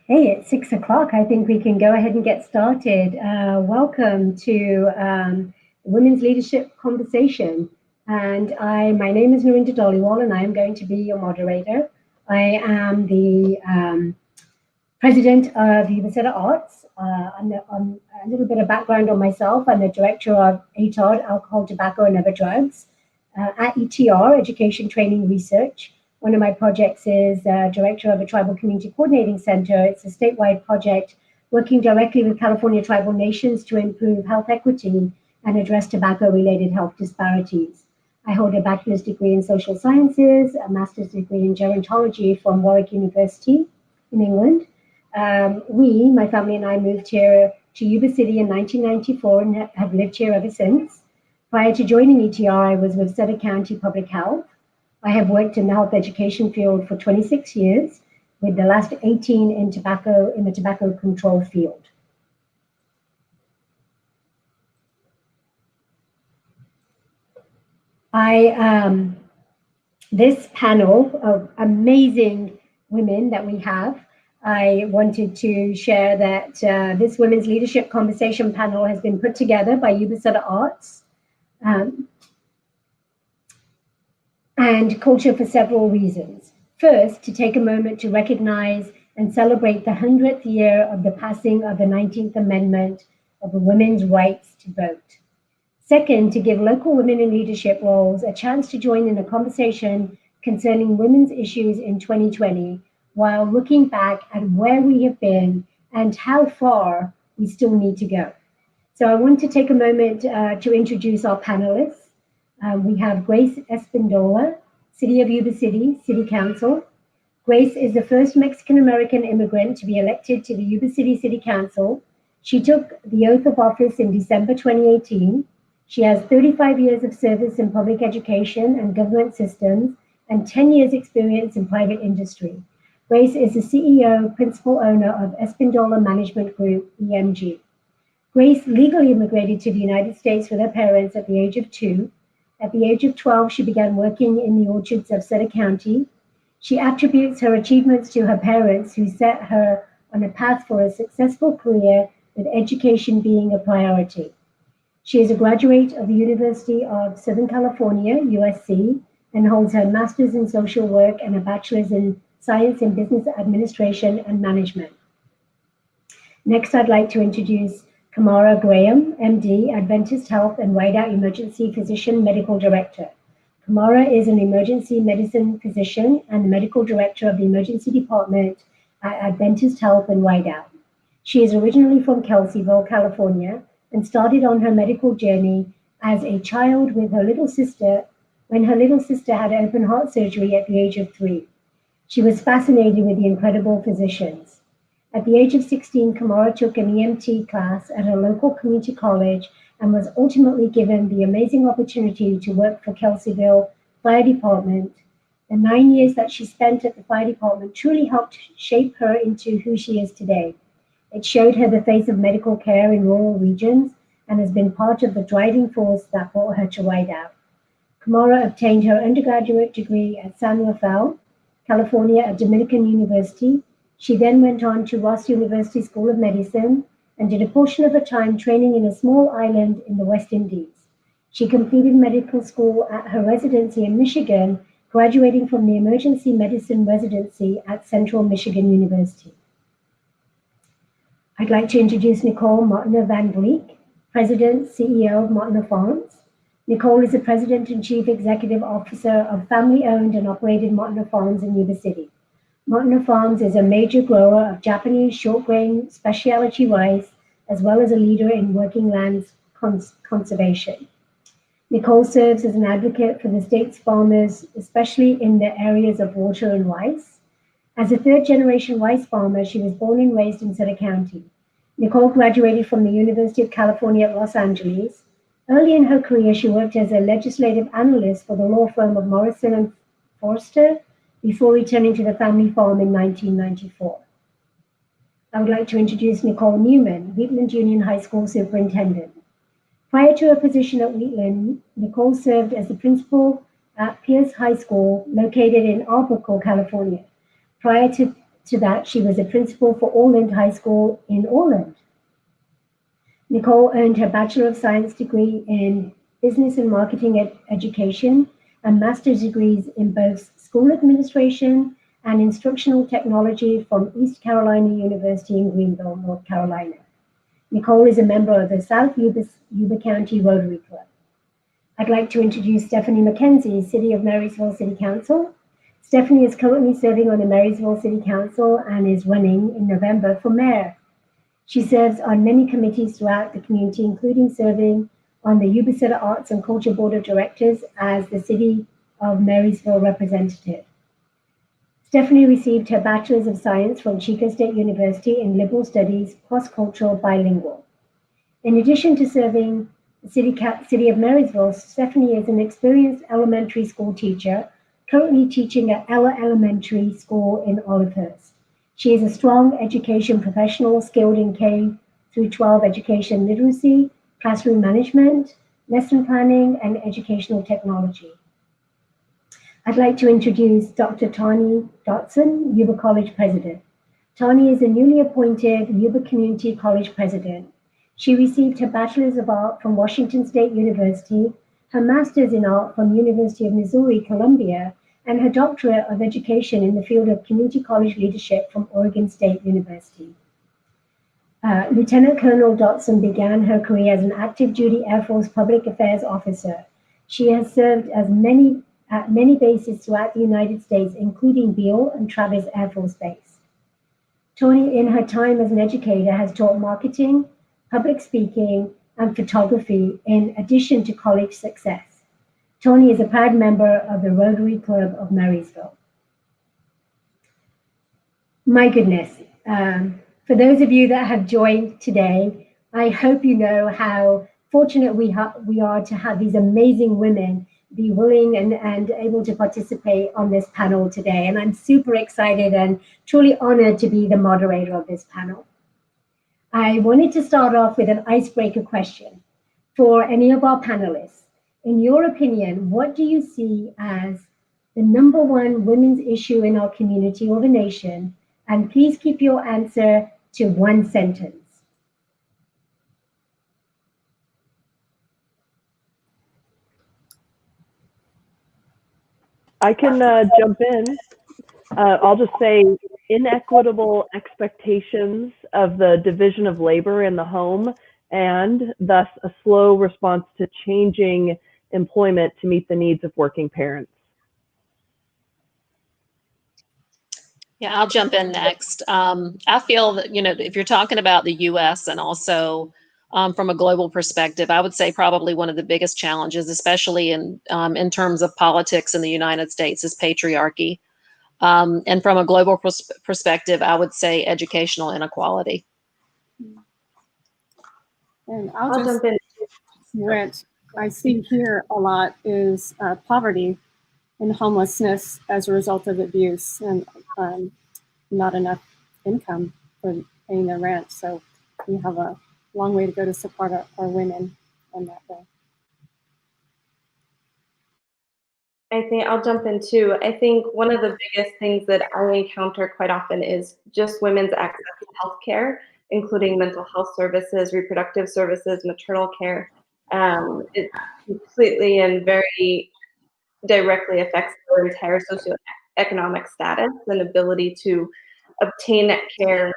Hey, it's 6 o'clock. I think we can go ahead and get started. Welcome to Women's Leadership Conversation. My name is Narinda Dhaliwal, and I am going to be your moderator. I am the president of YubaSutterArts. On a little bit of background on myself. I'm the director of ATARD, Alcohol, Tobacco, and Other Drugs, at ETR, Education, Training, Research. One of my projects is director of a tribal community coordinating center. It's a statewide project working directly with California tribal nations to improve health equity and address tobacco-related health disparities. I hold a bachelor's degree in social sciences, a master's degree in gerontology from Warwick University in England. My family and I moved here to Yuba City in 1994 and have lived here ever since. Prior to joining ETR, I was with Sutter County Public Health. I have worked in the health education field for 26 years, with the last 18 in the tobacco control field. This panel of amazing women that we have, I wanted to share that this Women's Leadership Conversation panel has been put together by YubaSutterArts and Culture for several reasons. First, to take a moment to recognize and celebrate the 100th year of the passing of the 19th Amendment of the women's rights to vote. Second, to give local women in leadership roles a chance to join in a conversation concerning women's issues in 2020, while looking back at where we have been and how far we still need to go. So I want to take a moment to introduce our panelists. We have Grace Espindola, City of Yuba City, City Council. Grace is the first Mexican-American immigrant to be elected to the Yuba City City Council. She took the oath of office in December 2018. She has 35 years of service in public education and government systems and 10 years experience in private industry. Grace is the CEO, principal owner of Espindola Management Group, EMG. Grace legally immigrated to the United States with her parents at the age of 2. At the age of 12, she began working in the orchards of Sutter County. She attributes her achievements to her parents, who set her on a path for a successful career, with education being a priority. She is a graduate of the University of Southern California, USC, and holds her master's in social work and a bachelor's in science in business administration and management. Next, I'd like to introduce Kamara Graham, MD, Adventist Health and Rideout Emergency Physician Medical Director. Kamara is an emergency medicine physician and the medical director of the emergency department at Adventist Health and Rideout. She is originally from Kelseyville, California, and started on her medical journey as a child with her little sister when her little sister had open heart surgery at the age of 3. She was fascinated with the incredible physicians. At the age of 16, Kamara took an EMT class at her local community college and was ultimately given the amazing opportunity to work for Kelseyville Fire Department. The 9 years that she spent at the fire department truly helped shape her into who she is today. It showed her the face of medical care in rural regions and has been part of the driving force that brought her to Rideout. Kamara obtained her undergraduate degree at San Rafael, California at Dominican University. She then went on to Ross University School of Medicine and did a portion of her time training in a small island in the West Indies. She completed medical school at her residency in Michigan, graduating from the emergency medicine residency at Central Michigan University. I'd like to introduce Nicole Martiner Van Vliek, President, CEO of Martiner Farms. Nicole is the President and Chief Executive Officer of family-owned and operated Martiner Farms in Yuba City. Martiner Farms is a major grower of Japanese short-grain specialty rice, as well as a leader in working lands conservation. Nicole serves as an advocate for the state's farmers, especially in the areas of water and rice. As a third-generation rice farmer, she was born and raised in Sutter County. Nicole graduated from the University of California at Los Angeles. Early in her career, she worked as a legislative analyst for the law firm of Morrison and Forster, before returning to the family farm in 1994. I would like to introduce Nicole Newman, Wheatland Union High School Superintendent. Prior to her position at Wheatland, Nicole served as the principal at Pierce High School, located in Albuquerque, California. Prior to to that, she was a principal for Orland High School in Orland. Nicole earned her Bachelor of Science degree in Business and Marketing Education and master's degrees in both school administration and instructional technology from East Carolina University in Greenville, North Carolina. Nicole is a member of the South Yuba County Rotary Club. I'd like to introduce Stephanie McKenzie, City of Marysville City Council. Stephanie is currently serving on the Marysville City Council and is running in November for mayor. She serves on many committees throughout the community, including serving on the YubaSutterArts&Culture Board of Directors as the City of Marysville representative. Stephanie received her Bachelor's of Science from Chico State University in Liberal Studies, Cross-Cultural Bilingual. In addition to serving the City of Marysville, Stephanie is an experienced elementary school teacher, currently teaching at Ella Elementary School in Olivehurst. She is a strong education professional skilled in K through 12 education literacy, classroom management, lesson planning, and educational technology. I'd like to introduce Dr. Tani Dotson, Yuba College President. Tani is a newly appointed Yuba Community College President. She received her Bachelor's of Art from Washington State University, her Master's in Art from University of Missouri, Columbia, and her Doctorate of Education in the field of Community College Leadership from Oregon State University. Lieutenant Colonel Dotson began her career as an active duty Air Force Public Affairs officer. She has served at many bases throughout the United States, including Beale and Travis Air Force Base. Toni, in her time as an educator, has taught marketing, public speaking, and photography in addition to college success. Toni is a proud member of the Rotary Club of Marysville. My goodness, for those of you that have joined today, I hope you know how fortunate we are to have these amazing women be willing and able to participate on this panel today. And I'm super excited and truly honored to be the moderator of this panel. I wanted to start off with an icebreaker question for any of our panelists. In your opinion, what do you see as the #1 women's issue in our community or the nation? And please keep your answer to one sentence. I can jump in. I'll just say inequitable expectations of the division of labor in the home, and thus a slow response to changing employment to meet the needs of working parents. Yeah, I'll jump in next. I feel that, if you're talking about the US and also from a global perspective, I would say probably one of the biggest challenges, especially in terms of politics in the United States, is patriarchy. And from a global perspective, I would say educational inequality. And I'll jump in. What I see here a lot is poverty and homelessness as a result of abuse and not enough income for paying their rent. So we have a long way to go to support our women in that way. I think I'll jump in too. I think one of the biggest things that I encounter quite often is just women's access to healthcare, including mental health services, reproductive services, maternal care. It completely and very directly affects their entire socioeconomic status and ability to obtain that care,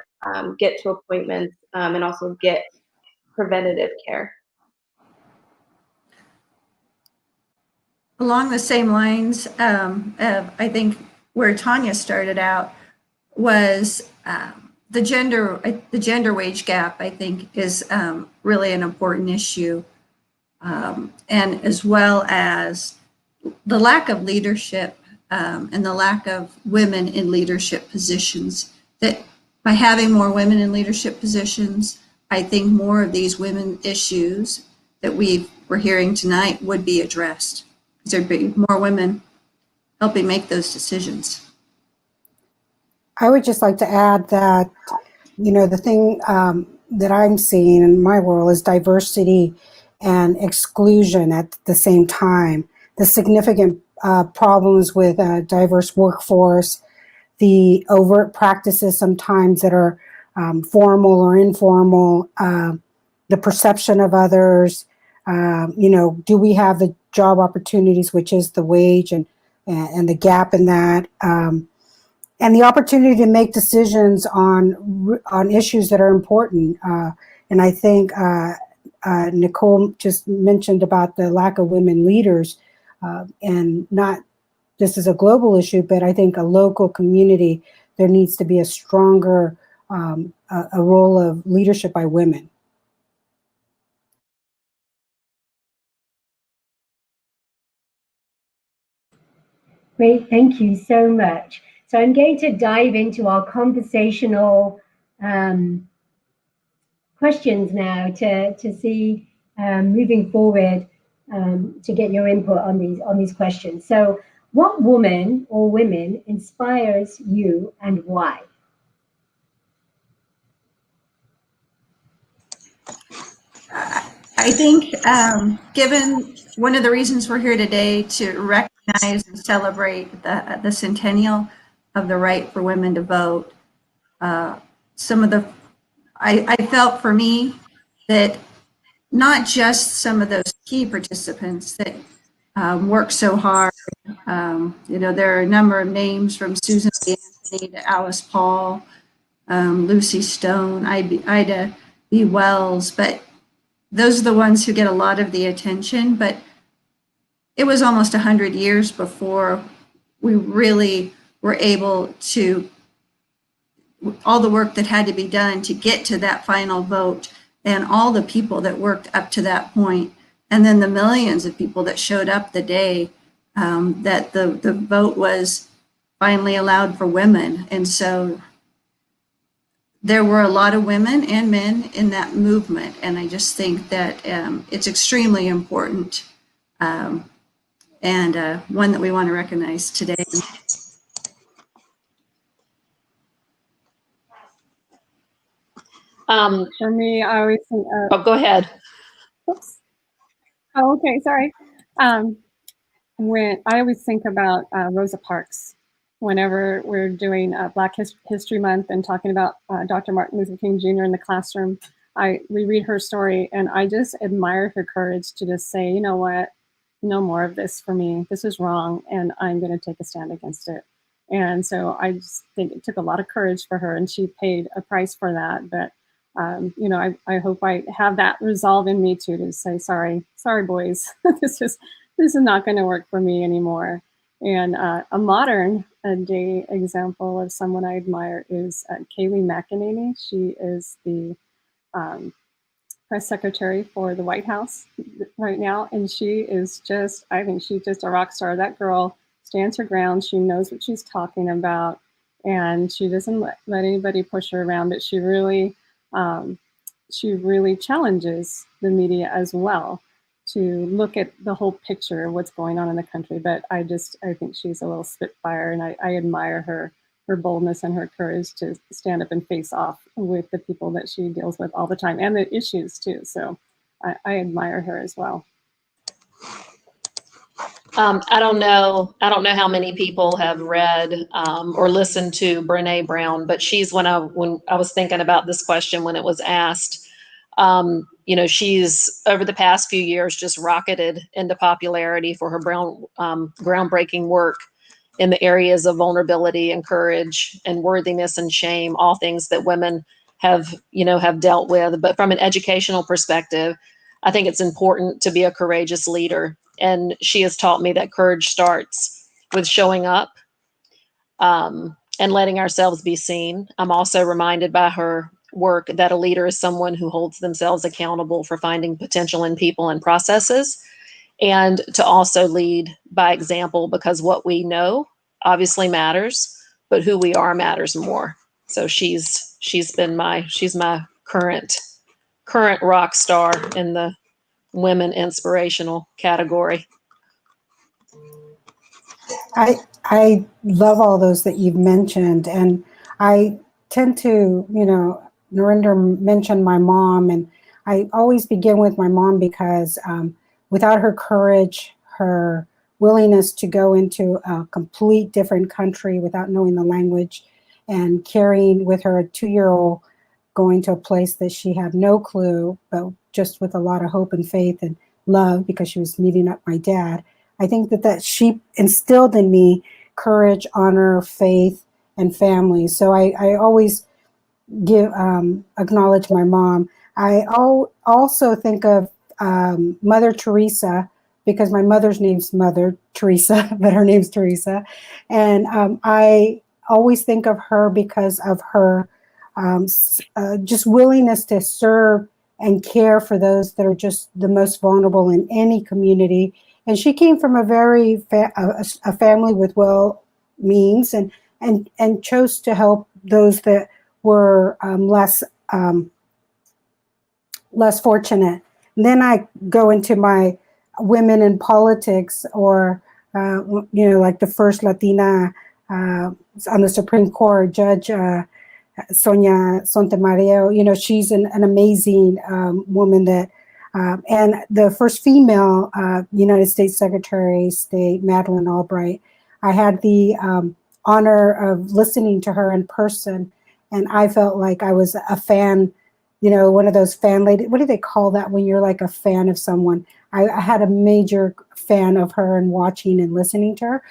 get to appointments, and also get preventative care. Along the same lines, I think where Tanya started out was the gender wage gap, I think, is really an important issue, and as well as the lack of leadership and the lack of women in leadership positions. That by having more women in leadership positions, I think more of these women issues that we're hearing tonight would be addressed. There'd be more women helping make those decisions. I would just like to add that, the thing that I'm seeing in my world is diversity and exclusion at the same time. The significant problems with a diverse workforce, the overt practices sometimes that are formal or informal, the perception of others, do we have the job opportunities, which is the wage and the gap in that, and the opportunity to make decisions on issues that are important. And I think Nicole just mentioned about the lack of women leaders, and not this is a global issue, but I think a local community, there needs to be a stronger a role of leadership by women. Great, thank you so much. So I'm going to dive into our conversational questions now to see moving forward, to get your input on these questions. So what woman or women inspires you and why? I think, given one of the reasons we're here today to recognize and celebrate the centennial of the right for women to vote, I felt for me that not just some of those key participants that work so hard. There are a number of names from Susan B. Anthony to Alice Paul, Lucy Stone, Ida B. Wells, but those are the ones who get a lot of the attention. But it was almost 100 years before we really were able to, all the work that had to be done to get to that final vote, and all the people that worked up to that point, and then the millions of people that showed up the day that the vote was finally allowed for women. And so there were a lot of women and men in that movement, and I just think that it's extremely important, and one that we want to recognize today. For me, I always think Oh, go ahead. oops. Oh, okay, sorry. When I always think about Rosa Parks, whenever we're doing Black History Month and talking about Dr. Martin Luther King Jr. in the classroom, we read her story, and I just admire her courage to just say, you know what, no more of this for me. This is wrong, and I'm going to take a stand against it. And so I just think it took a lot of courage for her, and she paid a price for that. But I hope I have that resolve in me too, to say, sorry, boys, this is not going to work for me anymore. And a modern day example of someone I admire is Kayleigh McEnany. She is the press secretary for the White House right now, and she is just, I think she's just a rock star. That girl stands her ground. She knows what she's talking about, and she doesn't let anybody push her around, but she really challenges the media as well to look at the whole picture of what's going on in the country. But I think she's a little spitfire, and I admire her boldness and her courage to stand up and face off with the people that she deals with all the time, and the issues too. So I admire her as well. I don't know how many people have read or listened to Brene Brown, but she's when I was thinking about this question when it was asked, she's over the past few years just rocketed into popularity for her groundbreaking work in the areas of vulnerability and courage and worthiness and shame, all things that women have dealt with. But from an educational perspective, I think it's important to be a courageous leader. And she has taught me that courage starts with showing up and letting ourselves be seen. I'm also reminded by her work that a leader is someone who holds themselves accountable for finding potential in people and processes, and to also lead by example, because what we know obviously matters, but who we are matters more. So she's my current rock star in the women inspirational category. I love all those that you've mentioned, and I tend to, Narendra mentioned my mom, and I always begin with my mom because without her courage, her willingness to go into a complete different country without knowing the language and carrying with her a 2-year-old going to a place that she had no clue, but just with a lot of hope and faith and love because she was meeting up my dad. I think that she instilled in me courage, honor, faith, and family. So I always acknowledge my mom. I also think of Mother Teresa because my mother's name's Mother Teresa, but her name's Teresa. And I always think of her because of her just willingness to serve and care for those that are just the most vulnerable in any community. And she came from a very a family with well means and chose to help those that were less fortunate. And then I go into my women in politics, or like the first Latina on the Supreme Court, Judge Sonia Sotomayor. She's an amazing woman that, and the first female United States Secretary of State, Madeleine Albright. I had the honor of listening to her in person, and I felt like I was a fan, one of those fan lady. What do they call that when you're like a fan of someone? I had a major fan of her and watching and listening to her.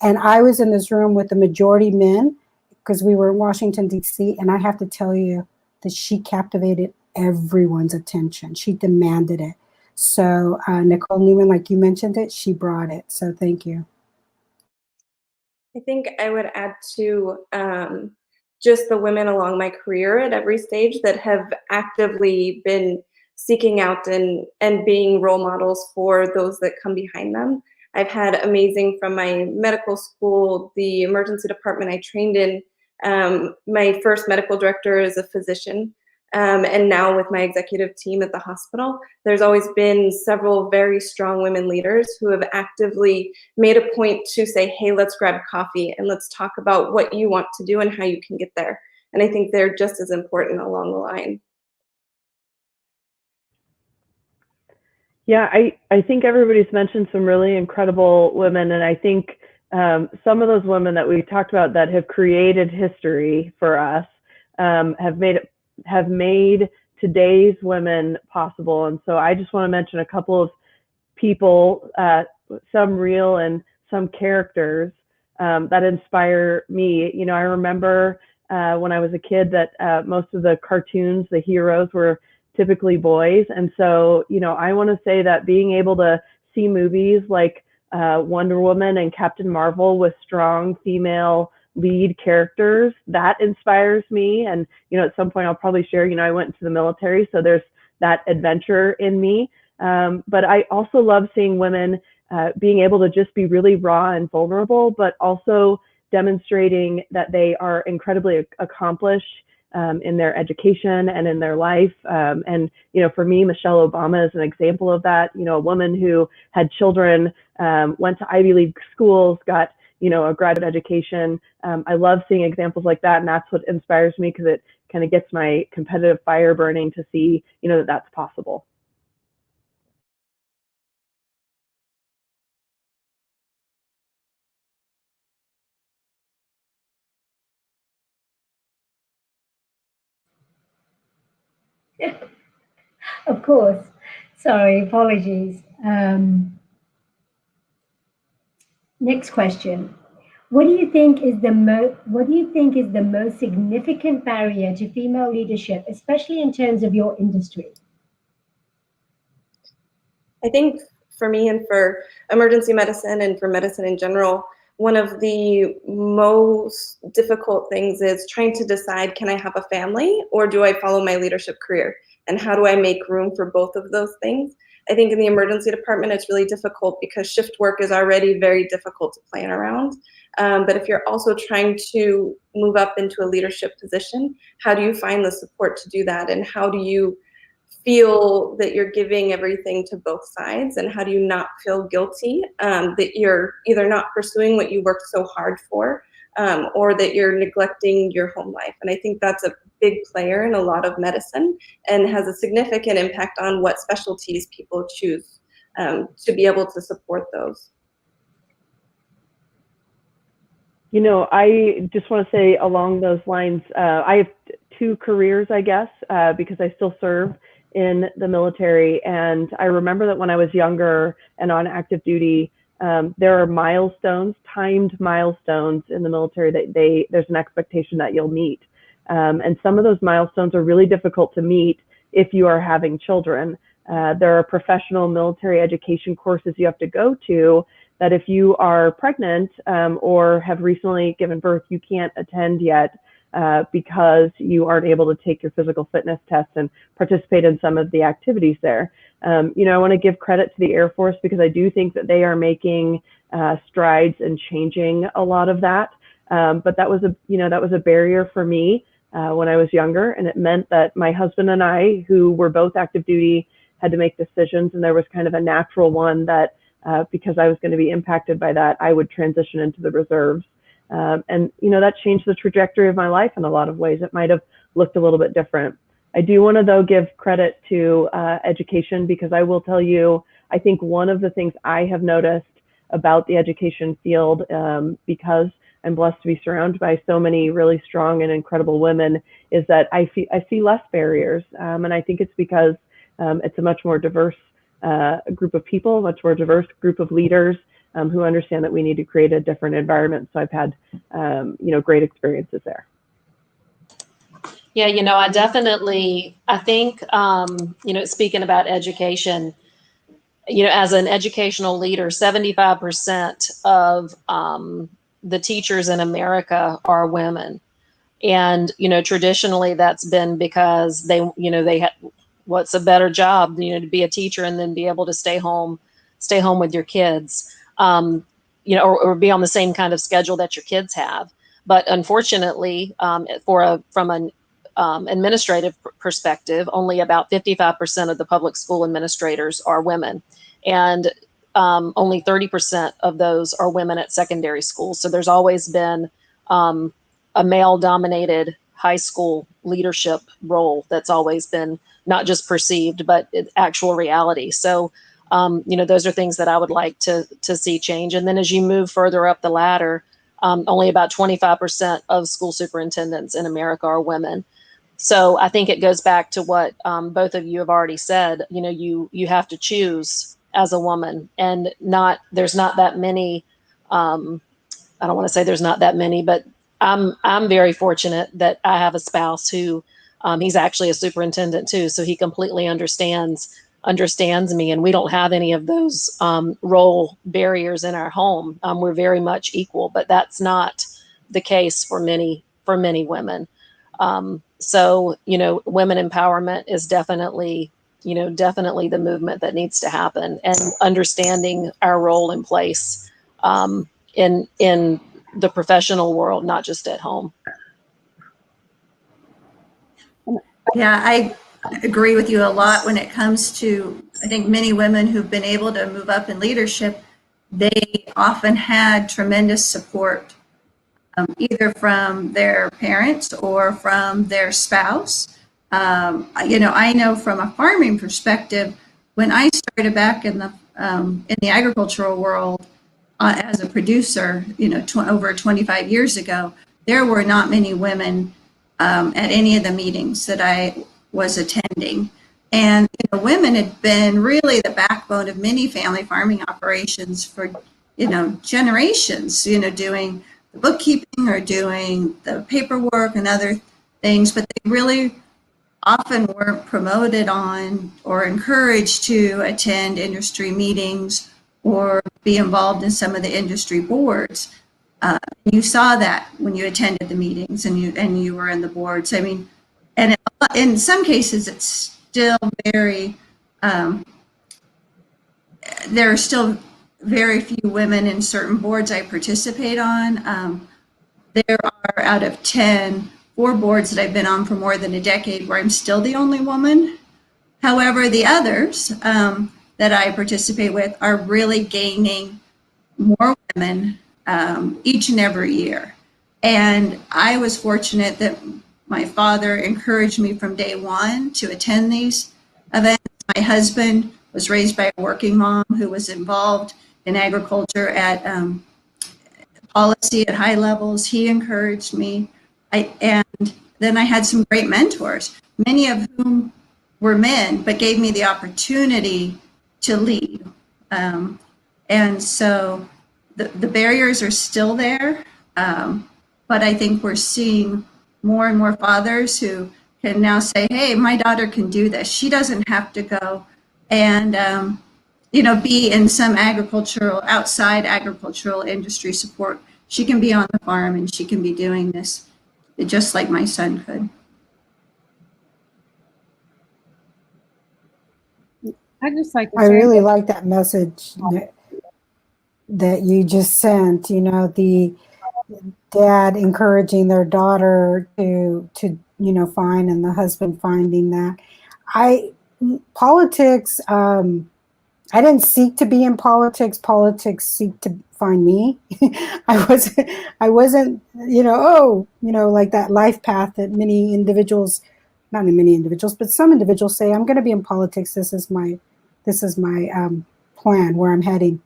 And I was in this room with the majority men because we were in Washington, D.C. And I have to tell you that she captivated everyone's attention. She demanded it. So Nicole Newman, like you mentioned it, she brought it. So thank you. I think I would add to just the women along my career at every stage that have actively been seeking out and being role models for those that come behind them. I've had amazing from my medical school, the emergency department I trained in. My first medical director is a physician. And now with my executive team at the hospital, there's always been several very strong women leaders who have actively made a point to say, hey, let's grab coffee and let's talk about what you want to do and how you can get there. And I think they're just as important along the line. Yeah, I think everybody's mentioned some really incredible women, and I think some of those women that we talked about that have created history for us have made today's women possible. And so I just want to mention a couple of people, some real and some characters that inspire me. I remember when I was a kid that most of the cartoons, the heroes were typically boys. And so, I want to say that being able to see movies like Wonder Woman and Captain Marvel with strong female lead characters, that inspires me. And, at some point I'll probably share, I went into the military, so there's that adventure in me. But I also love seeing women being able to just be really raw and vulnerable, but also demonstrating that they are incredibly accomplished in their education and in their life. And, for me, Michelle Obama is an example of that. A woman who had children, went to Ivy League schools, got, a graduate education. I love seeing examples like that. And that's what inspires me because it kind of gets my competitive fire burning to see, that that's possible. Of course. Sorry, apologies. Next question. What do you think is the most significant barrier to female leadership, especially in terms of your industry? I think for me and for emergency medicine and for medicine in general, one of the most difficult things is trying to decide, can I have a family or do I follow my leadership career? And how do I make room for both of those things? I think in the emergency department, it's really difficult because shift work is already very difficult to plan around. But if you're also trying to move up into a leadership position, how do you find the support to do that? And how do you feel that you're giving everything to both sides? And how do you not feel guilty that you're either not pursuing what you worked so hard for or that you're neglecting your home life? And I think that's a big player in a lot of medicine and has a significant impact on what specialties people choose to be able to support those. You know, I just want to say along those lines, I have two careers, I guess, because I still serve in the military. And I remember that when I was younger and on active duty, there are milestones, timed milestones in the military that there's an expectation that you'll meet. And some of those milestones are really difficult to meet if you are having children. There are professional military education courses you have to go to that if you are pregnant or have recently given birth, you can't attend yet because you aren't able to take your physical fitness test and participate in some of the activities there. You know, I want to give credit to the Air Force because I do think that they are making strides and changing a lot of that. But that was a barrier for me when I was younger, and it meant that my husband and I, who were both active duty, had to make decisions, and there was kind of a natural one that because I was going to be impacted by that, I would transition into the reserves. And, you know, that changed the trajectory of my life in a lot of ways. It might have looked a little bit different. I do want to, though, give credit to education, because I will tell you, I think one of the things I have noticed about the education field, because I'm blessed to be surrounded by so many really strong and incredible women, is that I see less barriers. And I think it's because it's a much more diverse group of people, much more diverse group of leaders who understand that we need to create a different environment. So I've had, you know, great experiences there. Yeah, you know, I think, you know, speaking about education, you know, as an educational leader, 75% of the teachers in America are women. And, you know, traditionally that's been because they had, what's a better job, you know, to be a teacher and then be able to stay home with your kids, you know, or be on the same kind of schedule that your kids have. But unfortunately, from an administrative perspective, only about 55% of the public school administrators are women. And only 30% of those are women at secondary schools. So there's always been a male-dominated high school leadership role that's always been not just perceived, but actual reality. So, you know, those are things that I would like to see change. And then as you move further up the ladder, only about 25% of school superintendents in America are women. So I think it goes back to what both of you have already said. You know, you have to choose as a woman, and there's not that many. I don't want to say there's not that many, but I'm very fortunate that I have a spouse who he's actually a superintendent too, so he completely understands me, and we don't have any of those role barriers in our home. We're very much equal, but that's not the case for many women. So, you know, women empowerment is definitely the movement that needs to happen, and understanding our role and place in the professional world, not just at home. Yeah, I agree with you a lot when it comes to, I think many women who've been able to move up in leadership, they often had tremendous support, either from their parents or from their spouse. You know, I know from a farming perspective, when I started back in the agricultural world as a producer, you know, over 25 years ago, there were not many women at any of the meetings that I was attending. And you know, women had been really the backbone of many family farming operations for, you know, generations, you know, doing the bookkeeping or doing the paperwork and other things, but they really often weren't promoted on or encouraged to attend industry meetings or be involved in some of the industry boards. You saw that when you attended the meetings and you were in the boards. I mean, and in some cases, it's still very. There are still very few women in certain boards I participate on. There are, out of 4 boards that I've been on for more than a decade, where I'm still the only woman. However, the others that I participate with are really gaining more women each and every year. And I was fortunate that my father encouraged me from day one to attend these events. My husband was raised by a working mom who was involved in agriculture at policy at high levels. He encouraged me. And then I had some great mentors, many of whom were men, but gave me the opportunity to lead. And so the barriers are still there, but I think we're seeing more and more fathers who can now say, hey, my daughter can do this. She doesn't have to go and be in some outside agricultural industry support. She can be on the farm and she can be doing this just like my son could. I'd just like to I say really that, like that message that you just sent, the dad encouraging their daughter to find, and the husband finding that. Politics, I didn't seek to be in politics. Politics seek to find me. I wasn't, like that life path that many individuals, not many individuals, but some individuals say, I'm going to be in politics. This is my plan, where I'm heading.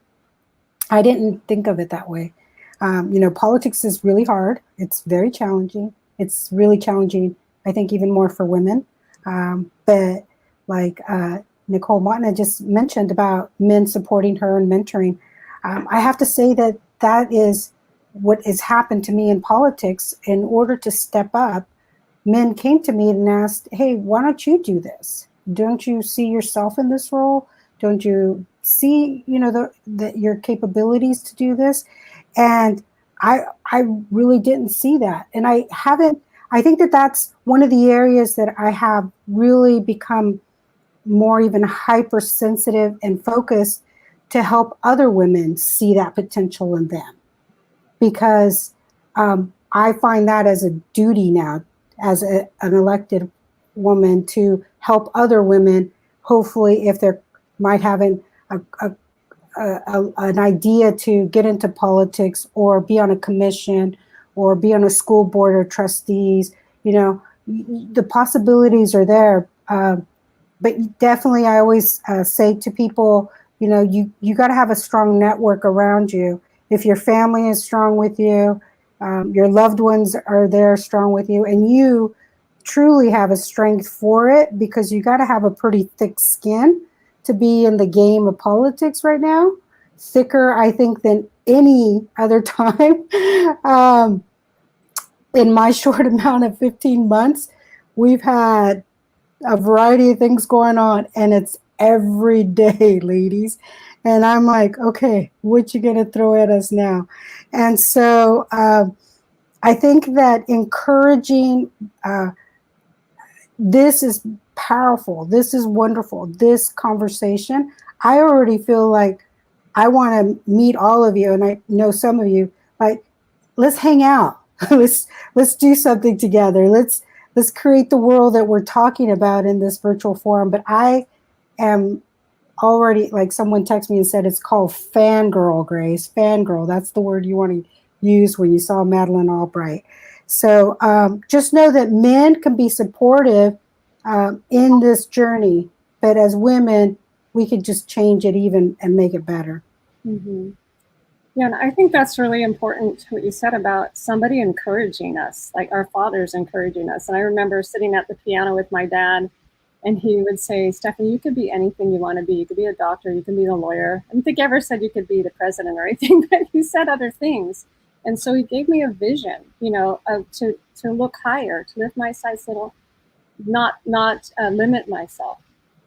I didn't think of it that way. Politics is really hard. It's very challenging. It's really challenging, I think, even more for women. But like Nicole Martin just mentioned about men supporting her and mentoring, I have to say that is what has happened to me in politics. In order to step up, men came to me and asked, hey, why don't you do this? Don't you see yourself in this role? Don't you see, your capabilities to do this? And I really didn't see that. And I think that's one of the areas that I have really become more even hypersensitive and focused to help other women see that potential in them. Because I find that as a duty now, as an elected woman, to help other women, hopefully, if they're might have an idea to get into politics or be on a commission or be on a school board of trustees. The possibilities are there. But definitely, I always say to people, you got to have a strong network around you. If your family is strong with you, your loved ones are there strong with you, and you truly have a strength for it, because you got to have a pretty thick skin to be in the game of politics right now. Thicker, I think, than any other time. In my short amount of 15 months, we've had a variety of things going on, and it's every day, ladies. And I'm like, okay, what you gonna throw at us now? And so I think that encouraging, this is powerful. This is wonderful. This conversation, I already feel like I want to meet all of you, and I know some of you. Like, let's hang out. let's do something together. Let's create the world that we're talking about in this virtual forum. But I am already, like, someone texted me and said it's called fangirl, Grace. Fangirl. That's the word you want to use when you saw Madeleine Albright. So just know that men can be supportive in this journey, but as women, we could just change it even and make it better. mm-hmm. Yeah, and I think that's really important, what you said about somebody encouraging us, like our fathers encouraging us. And I remember sitting at the piano with my dad, and he would say, Stephanie, you could be anything you want to be. You could be a doctor, you can be a lawyer. I don't think he ever said you could be the president or anything, but he said other things. And so he gave me a vision, to look higher, to lift my sights a little, not limit myself.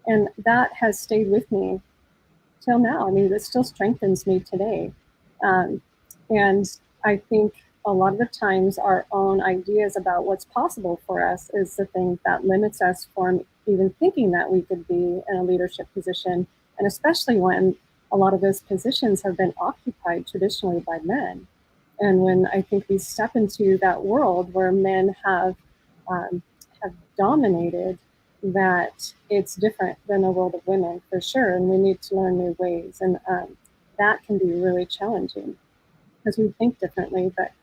And that has stayed with me till now. I mean, it still strengthens me today. And I think a lot of the times our own ideas about what's possible for us is the thing that limits us from even thinking that we could be in a leadership position. And especially when a lot of those positions have been occupied traditionally by men. And when I think we step into that world where men have dominated, that it's different than the world of women, for sure. And we need to learn new ways. And that can be really challenging because we think differently. But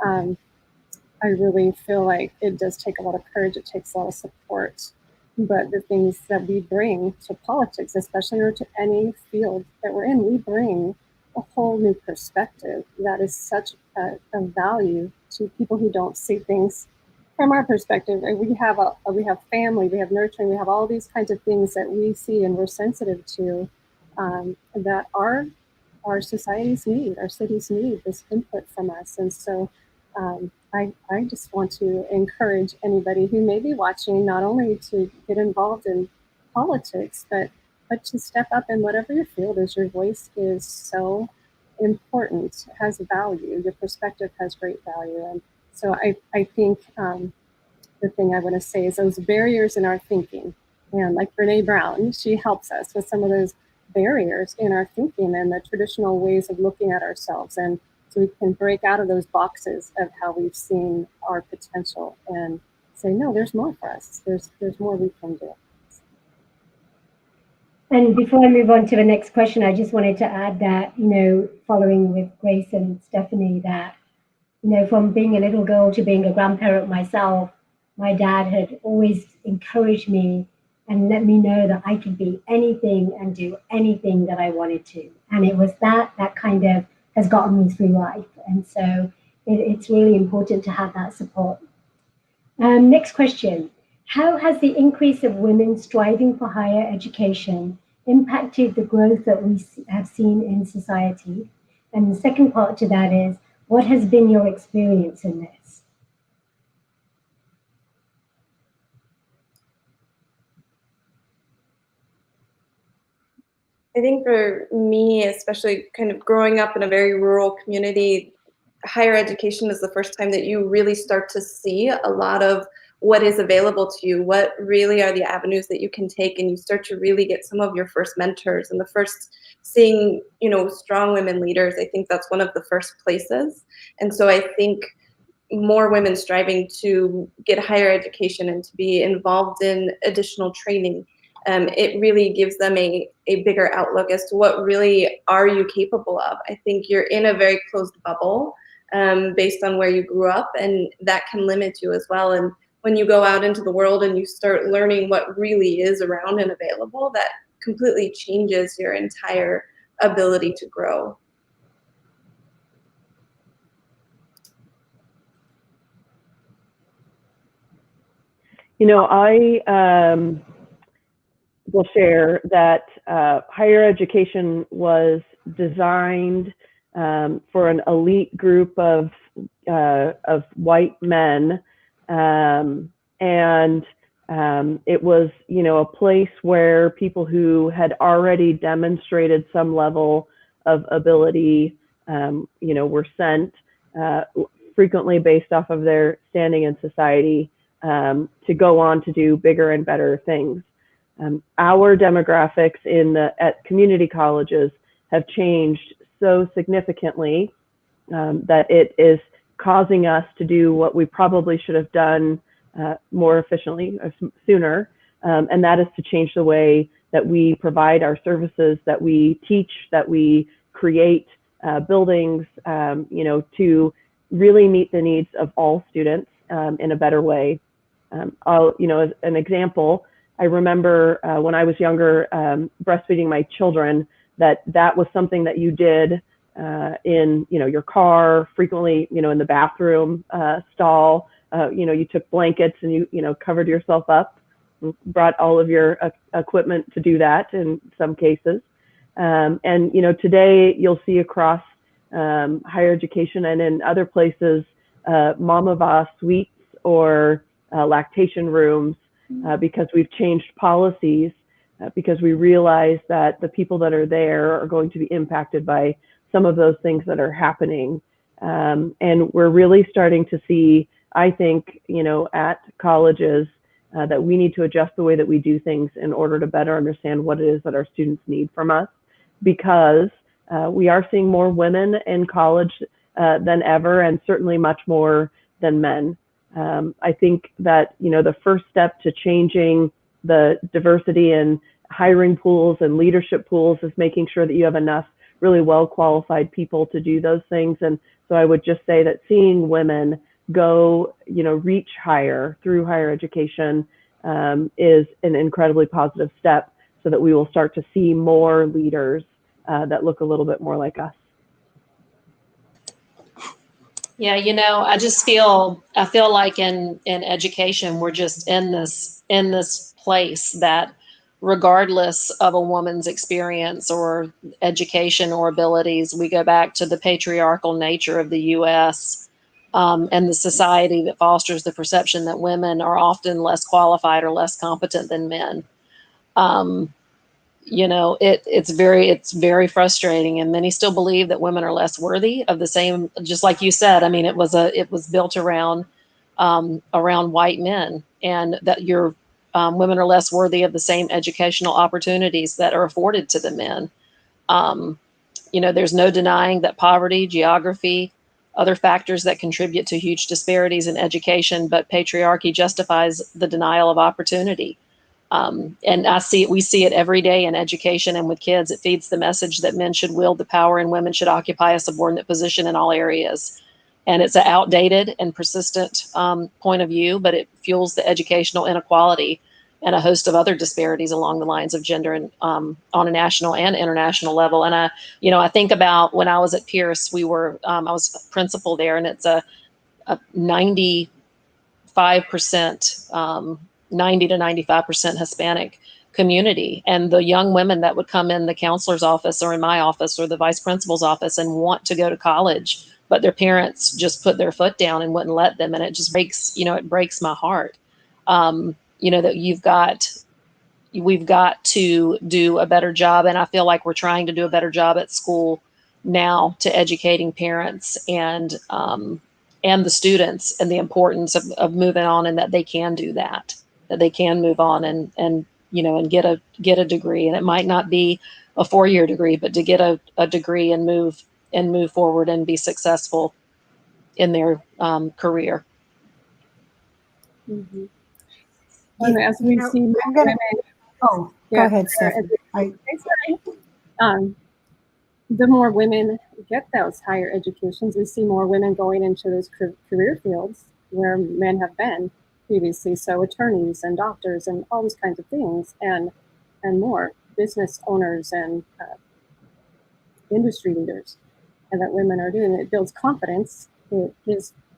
I really feel like it does take a lot of courage. It takes a lot of support. But the things that we bring to politics, especially, or to any field that we're in, we bring a whole new perspective that is such of value to people who don't see things from our perspective. We have family, we have nurturing, we have all these kinds of things that we see and we're sensitive to, that our societies need, our cities need this input from us. And so I just want to encourage anybody who may be watching, not only to get involved in politics, but to step up in whatever your field is. Your voice is so important, it has value, your perspective has great value. And so I think the thing I want to say is those barriers in our thinking, and like Brene Brown, she helps us with some of those barriers in our thinking and the traditional ways of looking at ourselves. And so we can break out of those boxes of how we've seen our potential and say, no, there's more for us. There's more we can do. And before I move on to the next question, I just wanted to add that, following with Grace and Stephanie, that, from being a little girl to being a grandparent myself, my dad had always encouraged me and let me know that I could be anything and do anything that I wanted to. And it was that kind of has gotten me through life. And so it's really important to have that support. Next question. How has the increase of women striving for higher education impacted the growth that we have seen in society? And the second part to that is, what has been your experience in this? I think for me, especially kind of growing up in a very rural community, higher education is the first time that you really start to see a lot of what is available to you, what really are the avenues that you can take, and you start to really get some of your first mentors and the first seeing, strong women leaders. I think that's one of the first places. And so I think more women striving to get higher education and to be involved in additional training, it really gives them a bigger outlook as to what really are you capable of. I think you're in a very closed bubble based on where you grew up, and that can limit you as well. And when you go out into the world and you start learning what really is around and available, that completely changes your entire ability to grow. I will share that higher education was designed for an elite group of white men, and it was, a place where people who had already demonstrated some level of ability, were sent, frequently based off of their standing in society, to go on to do bigger and better things. Our demographics at community colleges have changed so significantly that it is causing us to do what we probably should have done more efficiently, sooner, and that is to change the way that we provide our services, that we teach, that we create buildings, to really meet the needs of all students in a better way. As an example, I remember when I was younger, breastfeeding my children, that was something that you did in, your car, frequently, in the bathroom stall. You took blankets and you covered yourself up, and brought all of your equipment to do that in some cases. And today you'll see across higher education and in other places, Mamava suites or lactation rooms, because we've changed policies, because we realize that the people that are there are going to be impacted by some of those things that are happening. And we're really starting to see, I think, at colleges, that we need to adjust the way that we do things in order to better understand what it is that our students need from us, because we are seeing more women in college than ever, and certainly much more than men. I think that, the first step to changing the diversity in hiring pools and leadership pools is making sure that you have enough really well qualified people to do those things. And so I would just say that seeing women go, reach higher through higher education is an incredibly positive step, so that we will start to see more leaders that look a little bit more like us. Yeah, I feel like in education we're just in this place that regardless of a woman's experience or education or abilities, we go back to the patriarchal nature of the US, and the society that fosters the perception that women are often less qualified or less competent than men. Um, it's very frustrating, and many still believe that women are less worthy of the same, just like you said. I mean, it was built around white men, and that your women are less worthy of the same educational opportunities that are afforded to the men. um, there's no denying that poverty, geography, other factors that contribute to huge disparities in education, but patriarchy justifies the denial of opportunity. And we see it every day in education and with kids. It feeds the message that men should wield the power and women should occupy a subordinate position in all areas. And it's an outdated and persistent point of view, but it fuels the educational inequality and a host of other disparities along the lines of gender and on a national and international level. And I think about when I was at Pierce, I was a principal there, and it's a 95%, 90 to 95% Hispanic community. And the young women that would come in the counselor's office or in my office or the vice principal's office and want to go to college, but their parents just put their foot down and wouldn't let them. And it just it breaks my heart. That we've got to do a better job. And I feel like we're trying to do a better job at school now to educating parents and the students and the importance of moving on, and that they can do that they can move on and get a degree. And it might not be a 4-year degree, but to get a degree and move forward and be successful in their career. Mm-hmm. And as we see I'm gonna, women, go ahead, Stephanie. The more women get those higher educations, we see more women going into those career fields where men have been previously. So attorneys and doctors and all those kinds of things, and more business owners and industry leaders, and that women are doing. It builds confidence. It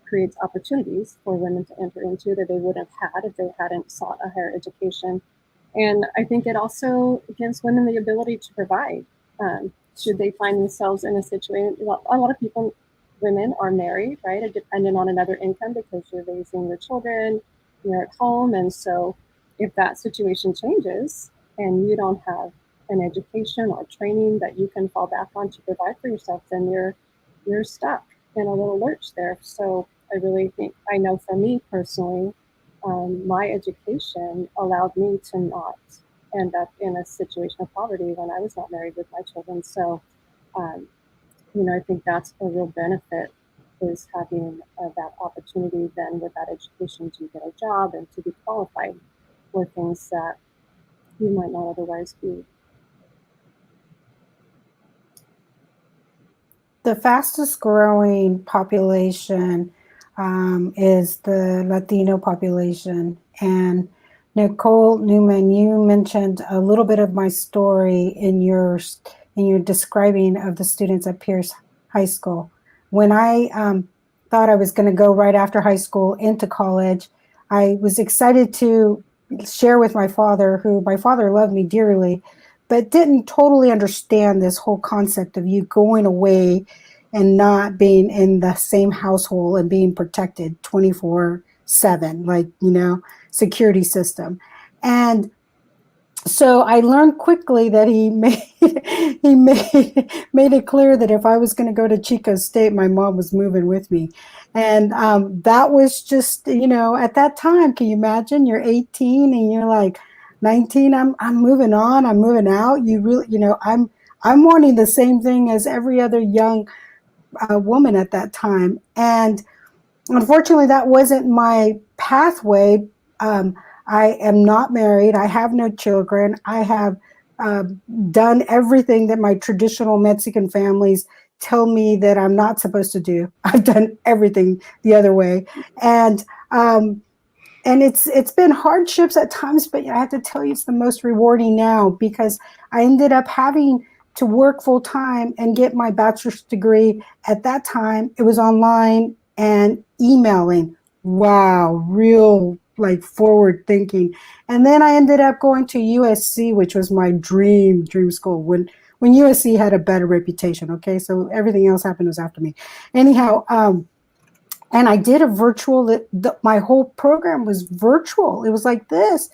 creates opportunities for women to enter into that they wouldn't have had if they hadn't sought a higher education. And I think it also gives women the ability to provide. Should they find themselves in a situation, well, a lot of women are married, right, are dependent on another income because you're raising your children, you're at home. And so if that situation changes and you don't have an education or training that you can fall back on to provide for yourself, then you're stuck in a little lurch there. So I really think, I know for me personally, my education allowed me to not end up in a situation of poverty when I was not married with my children. So, I think that's a real benefit, is having that opportunity then with that education to get a job and to be qualified for things that you might not otherwise be. The fastest growing population is the Latino population. And Nicole Newman, you mentioned a little bit of my story in your describing of the students at Pierce High School. When I thought I was going to go right after high school into college, I was excited to share with my father, who my father loved me dearly, but didn't totally understand this whole concept of you going away and not being in the same household and being protected 24/7, like, security system. And so I learned quickly that he made it clear that if I was going to go to Chico State, my mom was moving with me. And that was just, at that time, can you imagine? You're 18 and you're like 19. I'm moving on. I'm moving out. You really, I'm wanting the same thing as every other young woman at that time. And unfortunately, that wasn't my pathway. I am not married. I have no children. I have done everything that my traditional Mexican families tell me that I'm not supposed to do. I've done everything the other way. And it's been hardships at times, but I have to tell you, it's the most rewarding now, because I ended up having to work full time and get my bachelor's degree. At that time, it was online. and emailing. Wow, real like forward thinking. And then I ended up going to USC, which was my dream school when USC had a better reputation. Okay, so everything else happened was after me. Anyhow, and I did a virtual. My whole program was virtual. It was like this.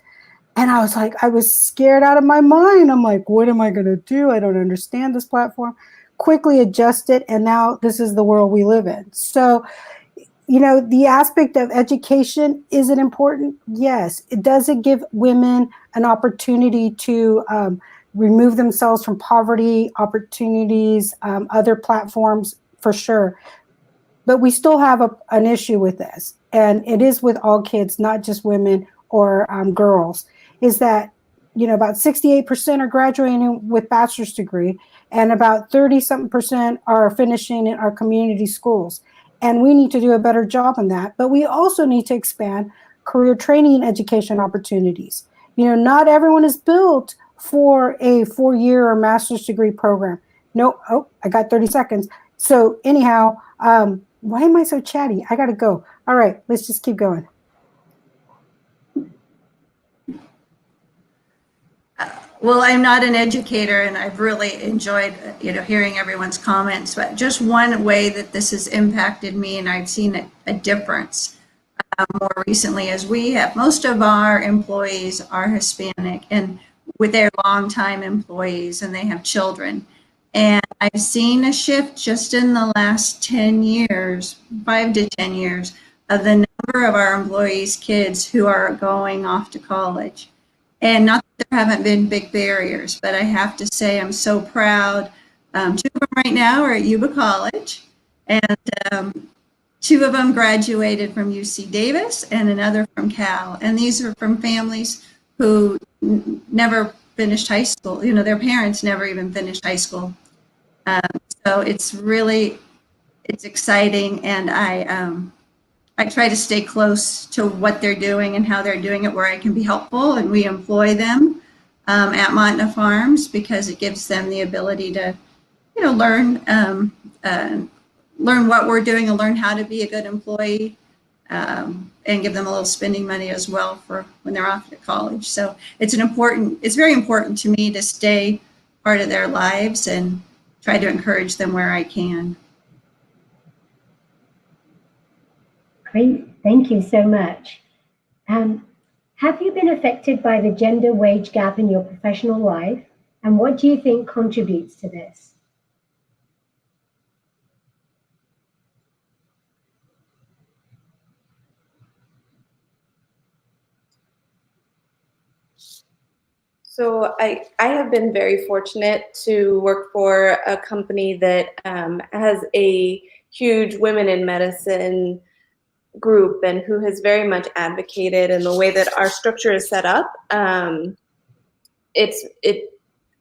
And I was like, I was scared out of my mind. I'm like, what am I going to do? I don't understand this platform. Quickly adjusted, and now this is the world we live in. So, the aspect of education, is it important? Yes. Does it give women an opportunity to remove themselves from poverty, opportunities, other platforms? For sure. But we still have an issue with this, and it is with all kids, not just women or girls, is that, about 68% are graduating with bachelor's degree, and about 30-something% are finishing in our community schools. And we need to do a better job on that. But we also need to expand career training and education opportunities. Not everyone is built for a 4-year or master's degree program. No, I got 30 seconds. So anyhow, why am I so chatty? I got to go. All right, let's just keep going. Well, I'm not an educator, and I've really enjoyed, hearing everyone's comments. But just one way that this has impacted me, and I've seen a difference more recently, is most of our employees are Hispanic, and with their longtime employees, and they have children. And I've seen a shift just in the last 10 years, 5 to 10 years, of the number of our employees' kids who are going off to college. And not that there haven't been big barriers, but I have to say I'm so proud. 2 of them right now are at Yuba College, and 2 of them graduated from UC Davis and another from Cal. And these are from families who never finished high school. Their parents never even finished high school. So it's exciting, and I try to stay close to what they're doing and how they're doing it, where I can be helpful, and we employ them at Montana Farms because it gives them the ability to, learn what we're doing and learn how to be a good employee, and give them a little spending money as well for when they're off to college. So it's very important to me to stay part of their lives and try to encourage them where I can. Great, thank you so much. Have you been affected by the gender wage gap in your professional life? And what do you think contributes to this? So I have been very fortunate to work for a company that has a huge women in medicine group, and who has very much advocated, and the way that our structure is set up,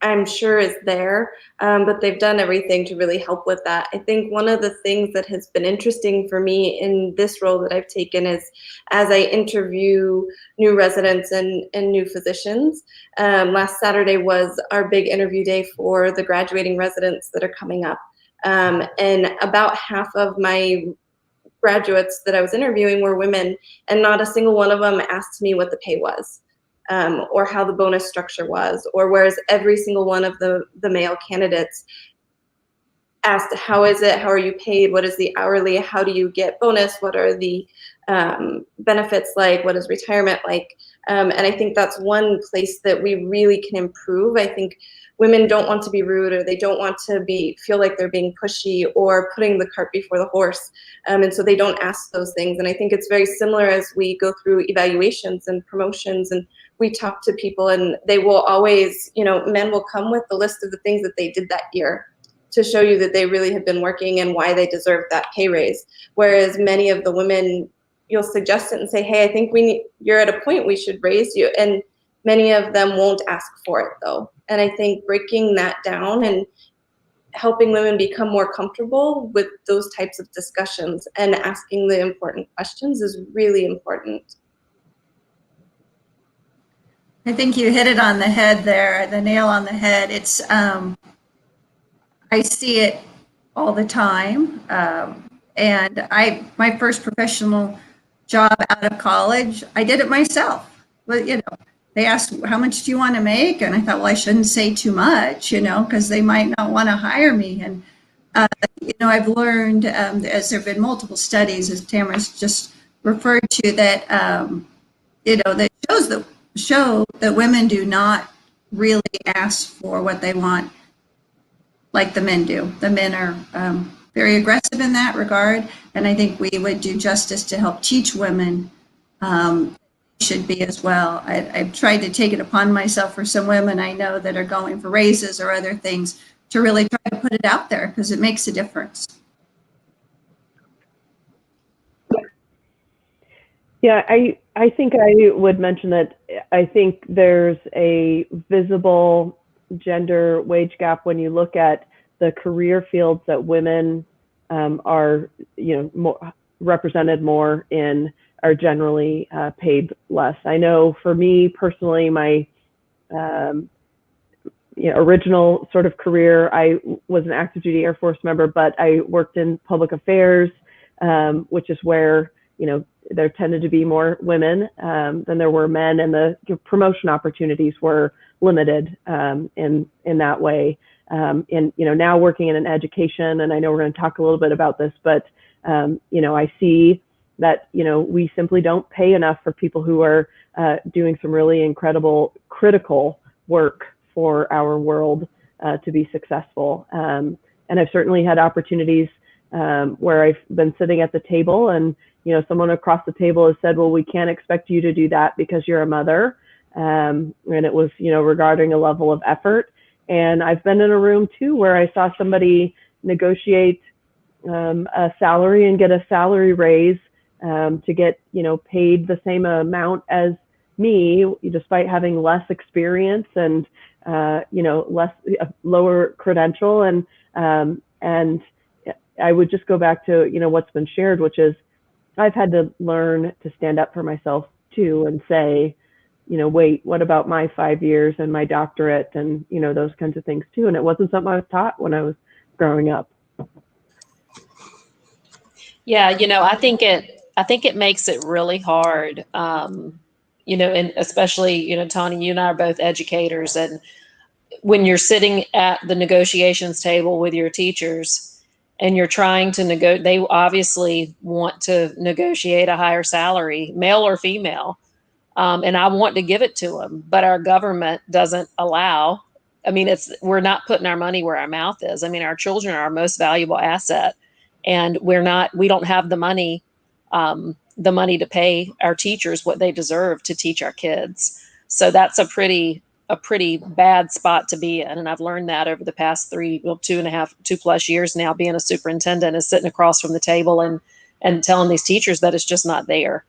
I'm sure is there, but they've done everything to really help with that. I think one of the things that has been interesting for me in this role that I've taken is, as I interview new residents and new physicians, last Saturday was our big interview day for the graduating residents that are coming up. And about half of my graduates that I was interviewing were women, and not a single one of them asked me what the pay was. Or how the bonus structure was, or whereas every single one of the male candidates asked, how is it, how are you paid, what is the hourly, how do you get bonus, what are the benefits like, what is retirement like, and I think that's one place that we really can improve. I think women don't want to be rude, or they don't want to feel like they're being pushy or putting the cart before the horse, and so they don't ask those things. And I think it's very similar as we go through evaluations and promotions, and we talk to people, and they will always, men will come with the list of the things that they did that year to show you that they really have been working and why they deserve that pay raise. Whereas many of the women, you'll suggest it and say, hey, I think you're at a point we should raise you. And many of them won't ask for it though. And I think breaking that down and helping women become more comfortable with those types of discussions and asking the important questions is really important. I think you hit it on the head there, the nail on the head. I see it all the time. And my first professional job out of college, I did it myself. But, you know, they asked, how much do you want to make? And I thought, well, I shouldn't say too much, you know, because they might not want to hire me. And, you know, I've learned, as there have been multiple studies, as Tamara's just referred to, that, you know, that show that women do not really ask for what they want like the men do. The men are very aggressive in that regard, and I think we would do justice to help teach women should be as well. I've tried to take it upon myself for some women I know that are going for raises or other things to really try to put it out there because it makes a difference. Yeah, I think I would mention that I think there's a visible gender wage gap when you look at the career fields that women are, you know, more represented more in, are generally paid less. I know for me personally, my you know, original sort of career, I was an active duty Air Force member, but I worked in public affairs, which is where, you know, there tended to be more women than there were men, and the promotion opportunities were limited in that way. And, you know, now working in an education, and I know we're going to talk a little bit about this, but, you know, I see that, you know, we simply don't pay enough for people who are doing some really incredible, critical work for our world to be successful. And I've certainly had opportunities where I've been sitting at the table and, you know, someone across the table has said, well, we can't expect you to do that because you're a mother. And it was, you know, regarding a level of effort. And I've been in a room too where I saw somebody negotiate a salary and get a salary raise to get, you know, paid the same amount as me, despite having less experience and, you know, lower credential. And I would just go back to, you know, what's been shared, which is I've had to learn to stand up for myself too and say, you know, wait, what about my 5 years and my doctorate and, you know, those kinds of things too. And it wasn't something I was taught when I was growing up. Yeah, you know, I think it makes it really hard. You know, and especially, you know, Tani, you and I are both educators, and when you're sitting at the negotiations table with your teachers and you're trying to they obviously want to negotiate a higher salary, male or female. And I want to give it to them, but our government doesn't allow. I mean, we're not putting our money where our mouth is. I mean, our children are our most valuable asset, and we don't have the money to pay our teachers what they deserve to teach our kids. So that's a pretty bad spot to be in. And I've learned that over the past 2+ years now, being a superintendent, is sitting across from the table and telling these teachers that it's just not there.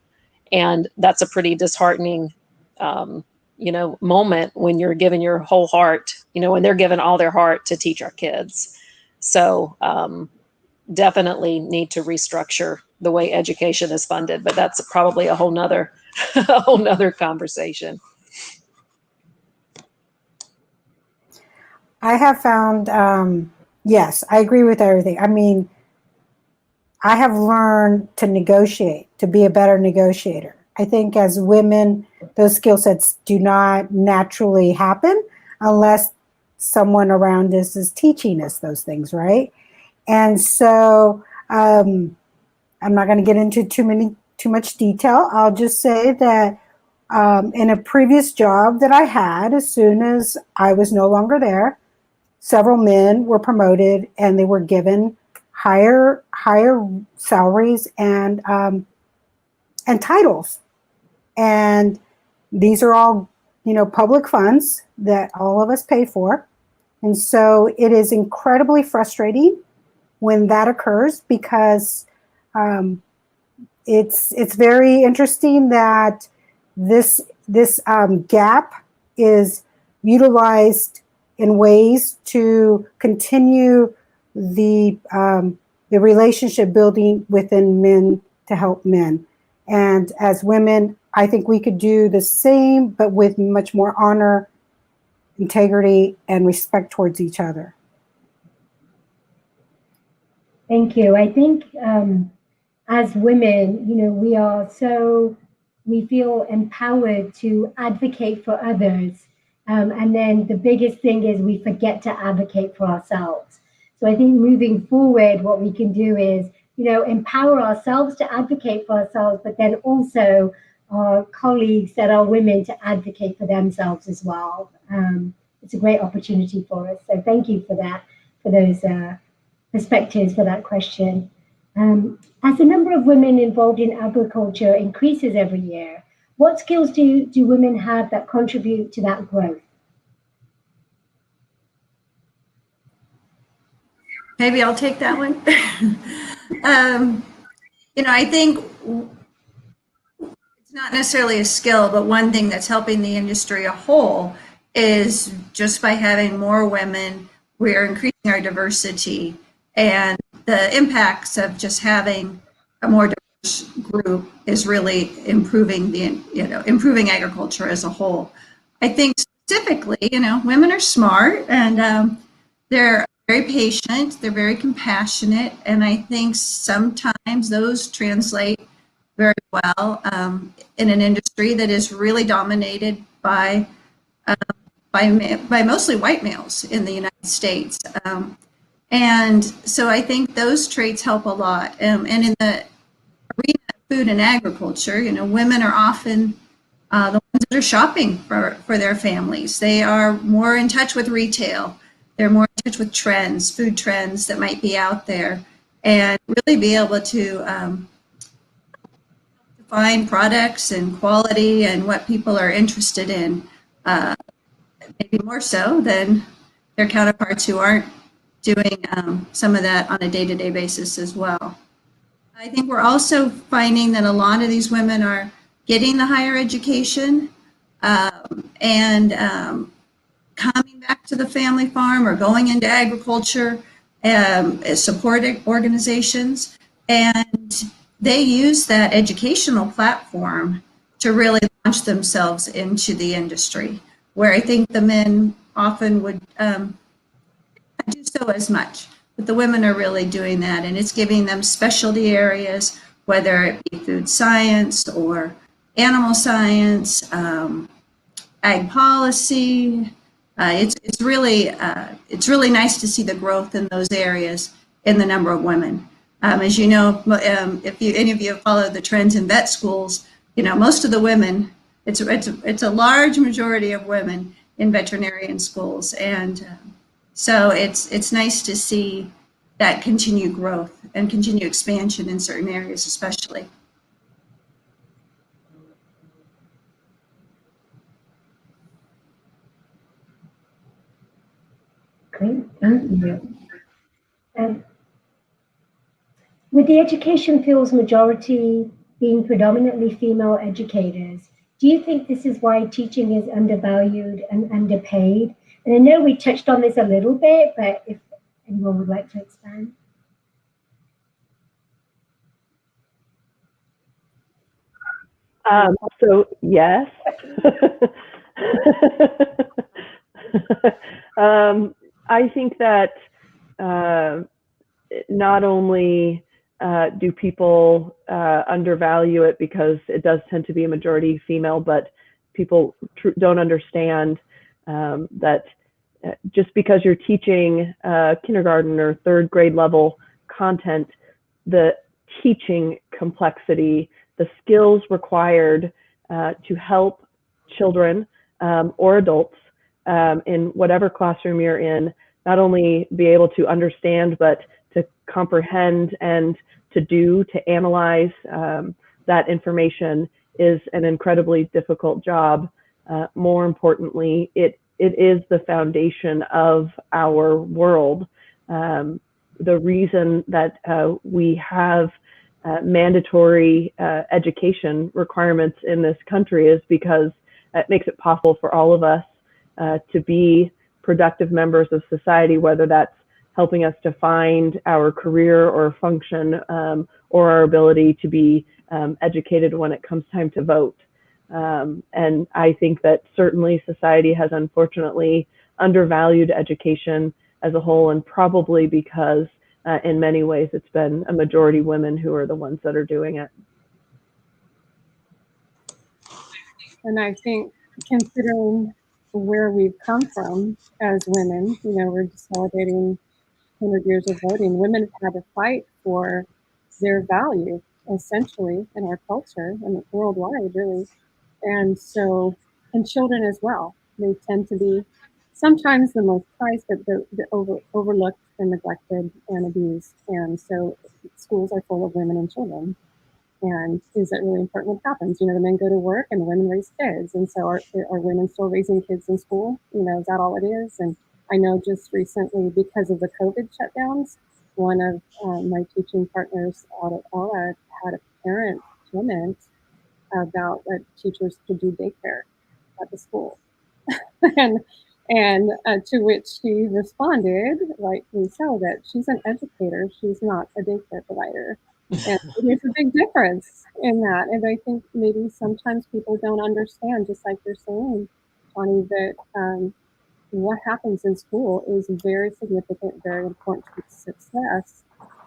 And that's a pretty disheartening, you know, moment when you're giving your whole heart, you know, when they're giving all their heart to teach our kids. So definitely need to restructure the way education is funded, but that's probably a whole nother conversation. I have found, yes, I agree with everything. I mean, I have learned to negotiate, to be a better negotiator. I think as women, those skill sets do not naturally happen unless someone around us is teaching us those things, right? And so I'm not going to get into too much detail. I'll just say that in a previous job that I had, as soon as I was no longer there, several men were promoted and they were given higher salaries and titles. And these are all, you know, public funds that all of us pay for. And so it is incredibly frustrating when that occurs, because it's very interesting that this gap is utilized in ways to continue the relationship building within men to help men. And as women, I think we could do the same, but with much more honor, integrity, and respect towards each other. Thank you. I think as women, we feel empowered to advocate for others. And then the biggest thing is we forget to advocate for ourselves. So I think moving forward, what we can do is, empower ourselves to advocate for ourselves, but then also our colleagues that are women to advocate for themselves as well. It's a great opportunity for us. So thank you for that, for those perspectives for that question. As the number of women involved in agriculture increases every year, what skills do women have that contribute to that growth? Maybe I'll take that one. I think it's not necessarily a skill, but one thing that's helping the industry a whole is just by having more women, we're increasing our diversity, and the impacts of just having a more diverse group is really improving improving agriculture as a whole. I think specifically, women are smart, and they're very patient, they're very compassionate, and I think sometimes those translate very well in an industry that is really dominated by mostly white males in the United States. And so I think those traits help a lot. And in the arena of food and agriculture, women are often the ones that are shopping for their families. They are more in touch with retail. They're more in touch with trends, food trends that might be out there, and really be able to find products and quality and what people are interested in, maybe more so than their counterparts who aren't doing some of that on a day-to-day basis as well. I think we're also finding that a lot of these women are getting the higher education and coming back to the family farm or going into agriculture support organizations, and they use that educational platform to really launch themselves into the industry, where I think the men often would do so as much, but the women are really doing that, and it's giving them specialty areas, whether it be food science or animal science, ag policy. It's really nice to see the growth in those areas in the number of women. As you know, if any of you have followed the trends in vet schools, most of the women, it's a large majority of women in veterinarian schools, and so it's nice to see that continued growth and continued expansion in certain areas, especially. Great, thank you. With the education field's majority being predominantly female educators, do you think this is why teaching is undervalued and underpaid? And I know we touched on this a little bit, but if anyone would like to expand. So yes. I think that not only do people undervalue it because it does tend to be a majority female, but people don't understand that just because you're teaching kindergarten or third grade level content, the teaching complexity, the skills required to help children or adults in whatever classroom you're in, not only be able to understand, but to comprehend and to analyze that information is an incredibly difficult job. More importantly, it is the foundation of our world. The reason that we have mandatory education requirements in this country is because it makes it possible for all of us to be productive members of society, whether that's helping us to find our career or function, or our ability to be educated when it comes time to vote. And I think that certainly society has unfortunately undervalued education as a whole, and probably because in many ways, it's been a majority women who are the ones that are doing it. And I think considering where we've come from as women, we're just celebrating 100 years of voting. Women have had to fight for their value, essentially, in our culture and worldwide, really. And so, and children as well. They tend to be sometimes the most prized, but the overlooked and neglected and abused. And so schools are full of women and children. And is it really important what happens? The men go to work and the women raise kids. And so are women still raising kids in school? Is that all it is? And I know just recently, because of the COVID shutdowns, one of my teaching partners out at Aura had a parent comment about that teachers could do daycare at the school. and to which she responded, rightly so, that she's an educator, she's not a daycare provider. And there's a big difference in that. And I think maybe sometimes people don't understand, just like you're saying, Tawny, that what happens in school is very significant, very important to the success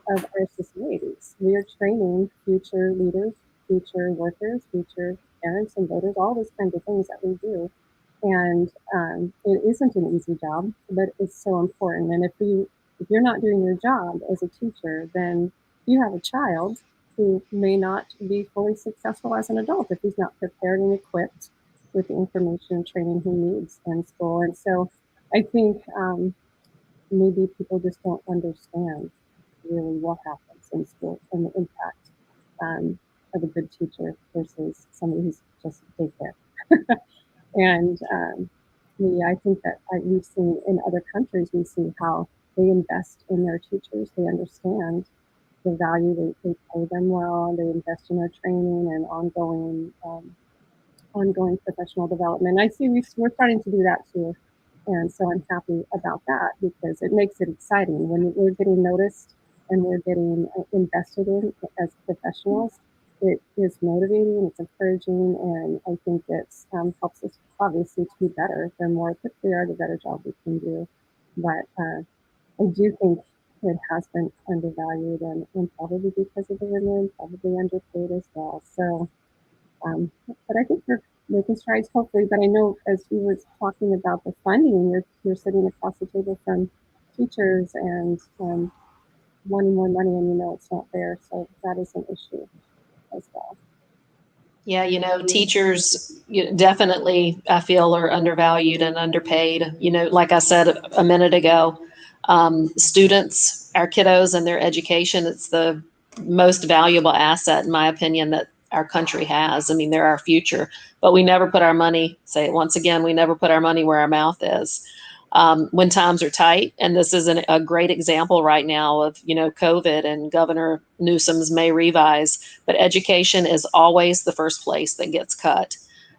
of our societies. We are training future leaders, future workers, future parents and voters, all those kinds of things that we do. And it isn't an easy job, but it's so important. And if you're not doing your job as a teacher, then you have a child who may not be fully successful as an adult if he's not prepared and equipped with the information and training he needs in school. And so I think maybe people just don't understand really what happens in school and the impact of a good teacher versus somebody who's just daycare. And I think that we've seen in other countries, we see how they invest in their teachers. They understand the value, they pay them well, they invest in their training and ongoing professional development. I see we're starting to do that too. And so I'm happy about that because it makes it exciting when we're getting noticed and we're getting invested in as professionals. It is motivating, it's encouraging, and I think it helps us obviously to be better. The more equipped we are, the better job we can do. But I do think it has been undervalued and probably because of the women, probably underpaid as well. So, but I think we're making strides, hopefully. But I know as you were talking about the funding, you're sitting across the table from teachers and wanting more money, and it's not there. So that is an issue as well. Yeah, teachers definitely, I feel, are undervalued and underpaid. Like I said a minute ago, students, our kiddos and their education, it's the most valuable asset, in my opinion, that our country has. I mean, they're our future, but we never put our money, say it once again, we never put our money where our mouth is. When times are tight, and this is a great example right now of, COVID and Governor Newsom's may revise, but education is always the first place that gets cut.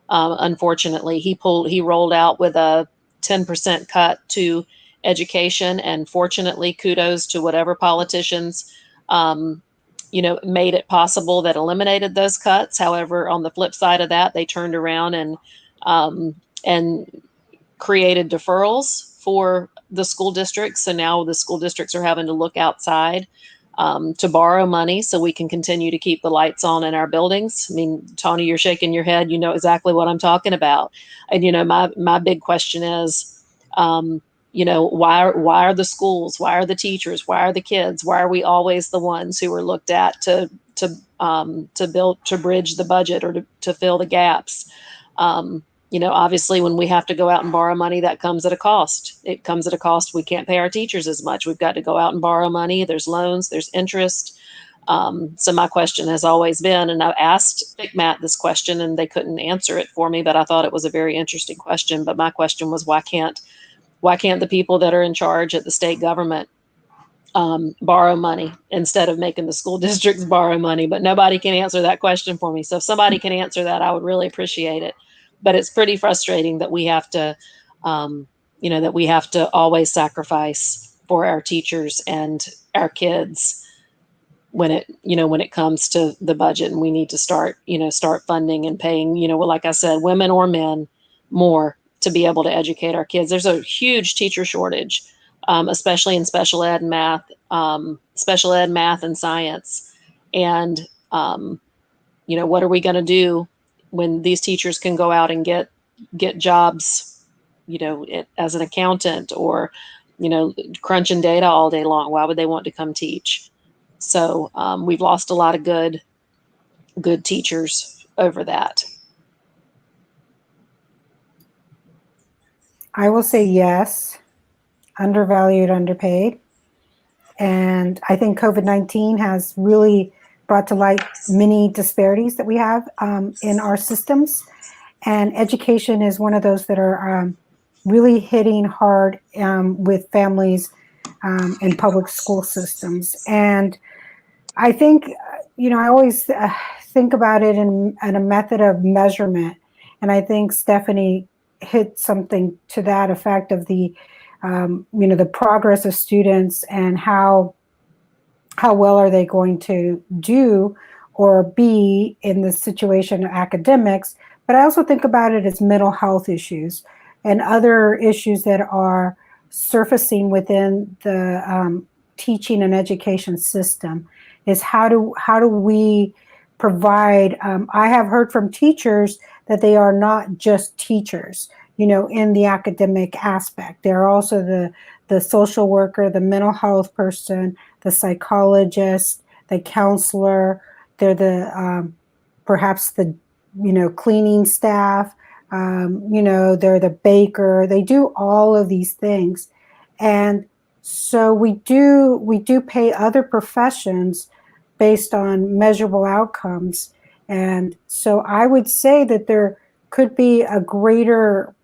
Unfortunately, he rolled out with a 10% cut to education, and fortunately, kudos to whatever politicians, made it possible that eliminated those cuts. However, on the flip side of that, they turned around and created deferrals for the school districts. So now the school districts are having to look outside to borrow money so we can continue to keep the lights on in our buildings. I mean, Tawny, you're shaking your head. You know exactly what I'm talking about. And, my big question is, why are the schools, why are the teachers, why are the kids, why are we always the ones who are looked at to bridge the budget or to fill the gaps? Obviously when we have to go out and borrow money, that comes at a cost. It comes at a cost. We can't pay our teachers as much. We've got to go out and borrow money. There's loans, there's interest. So my question has always been, and I've asked FICMAT this question and they couldn't answer it for me, but I thought it was a very interesting question. But my question was, why can't the people that are in charge at the state government borrow money instead of making the school districts borrow money? But nobody can answer that question for me. So if somebody can answer that, I would really appreciate it. But it's pretty frustrating that we have to, always sacrifice for our teachers and our kids when it comes to the budget, and we need to start funding and paying, like I said, women or men more to be able to educate our kids. There's a huge teacher shortage especially in special ed and math and science. And, what are we going to do when these teachers can go out and get jobs, as an accountant or, crunching data all day long? Why would they want to come teach? So we've lost a lot of good teachers over that. I will say yes, undervalued, underpaid. And I think COVID-19 has really brought to light many disparities that we have in our systems. And education is one of those that are really hitting hard with families and public school systems. And I think, I always think about it in a method of measurement. And I think Stephanie hit something to that effect of the progress of students and how well are they going to do or be in the situation of academics. But I also think about it as mental health issues and other issues that are surfacing within the teaching and education system. Is how do we provide? I have heard from teachers that they are not just teachers, in the academic aspect. They're also the social worker, the mental health person, the psychologist, the counselor. They're the perhaps the cleaning staff. They're the baker. They do all of these things, and so we do pay other professions based on measurable outcomes. And so I would say that there could be a greater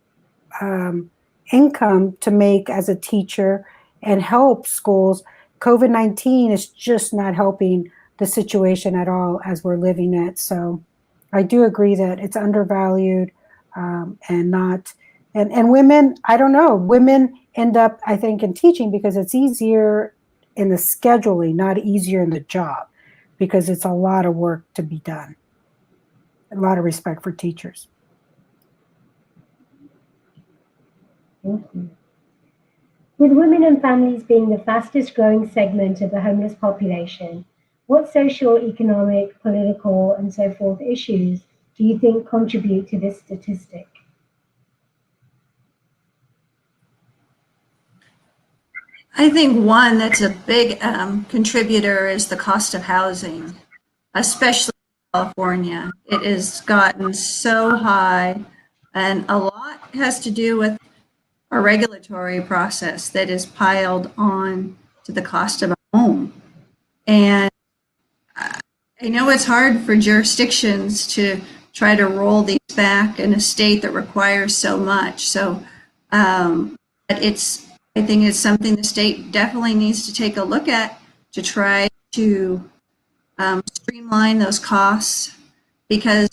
income to make as a teacher and help schools. COVID-19 is just not helping the situation at all as we're living it. So I do agree that it's undervalued and not, and women, I don't know, women end up, I think, in teaching because it's easier in the scheduling, not easier in the job, because it's a lot of work to be done. A lot of respect for teachers. Thank you. With women and families being the fastest growing segment of the homeless population, what social, economic, political, and so forth issues do you think contribute to this statistic? I think one that's a big contributor is the cost of housing, especially in California. It has gotten so high, and a lot has to do with our regulatory process that is piled on to the cost of a home. And I know it's hard for jurisdictions to try to roll these back in a state that requires so much. So, but I think it's something the state definitely needs to take a look at to try to streamline those costs, because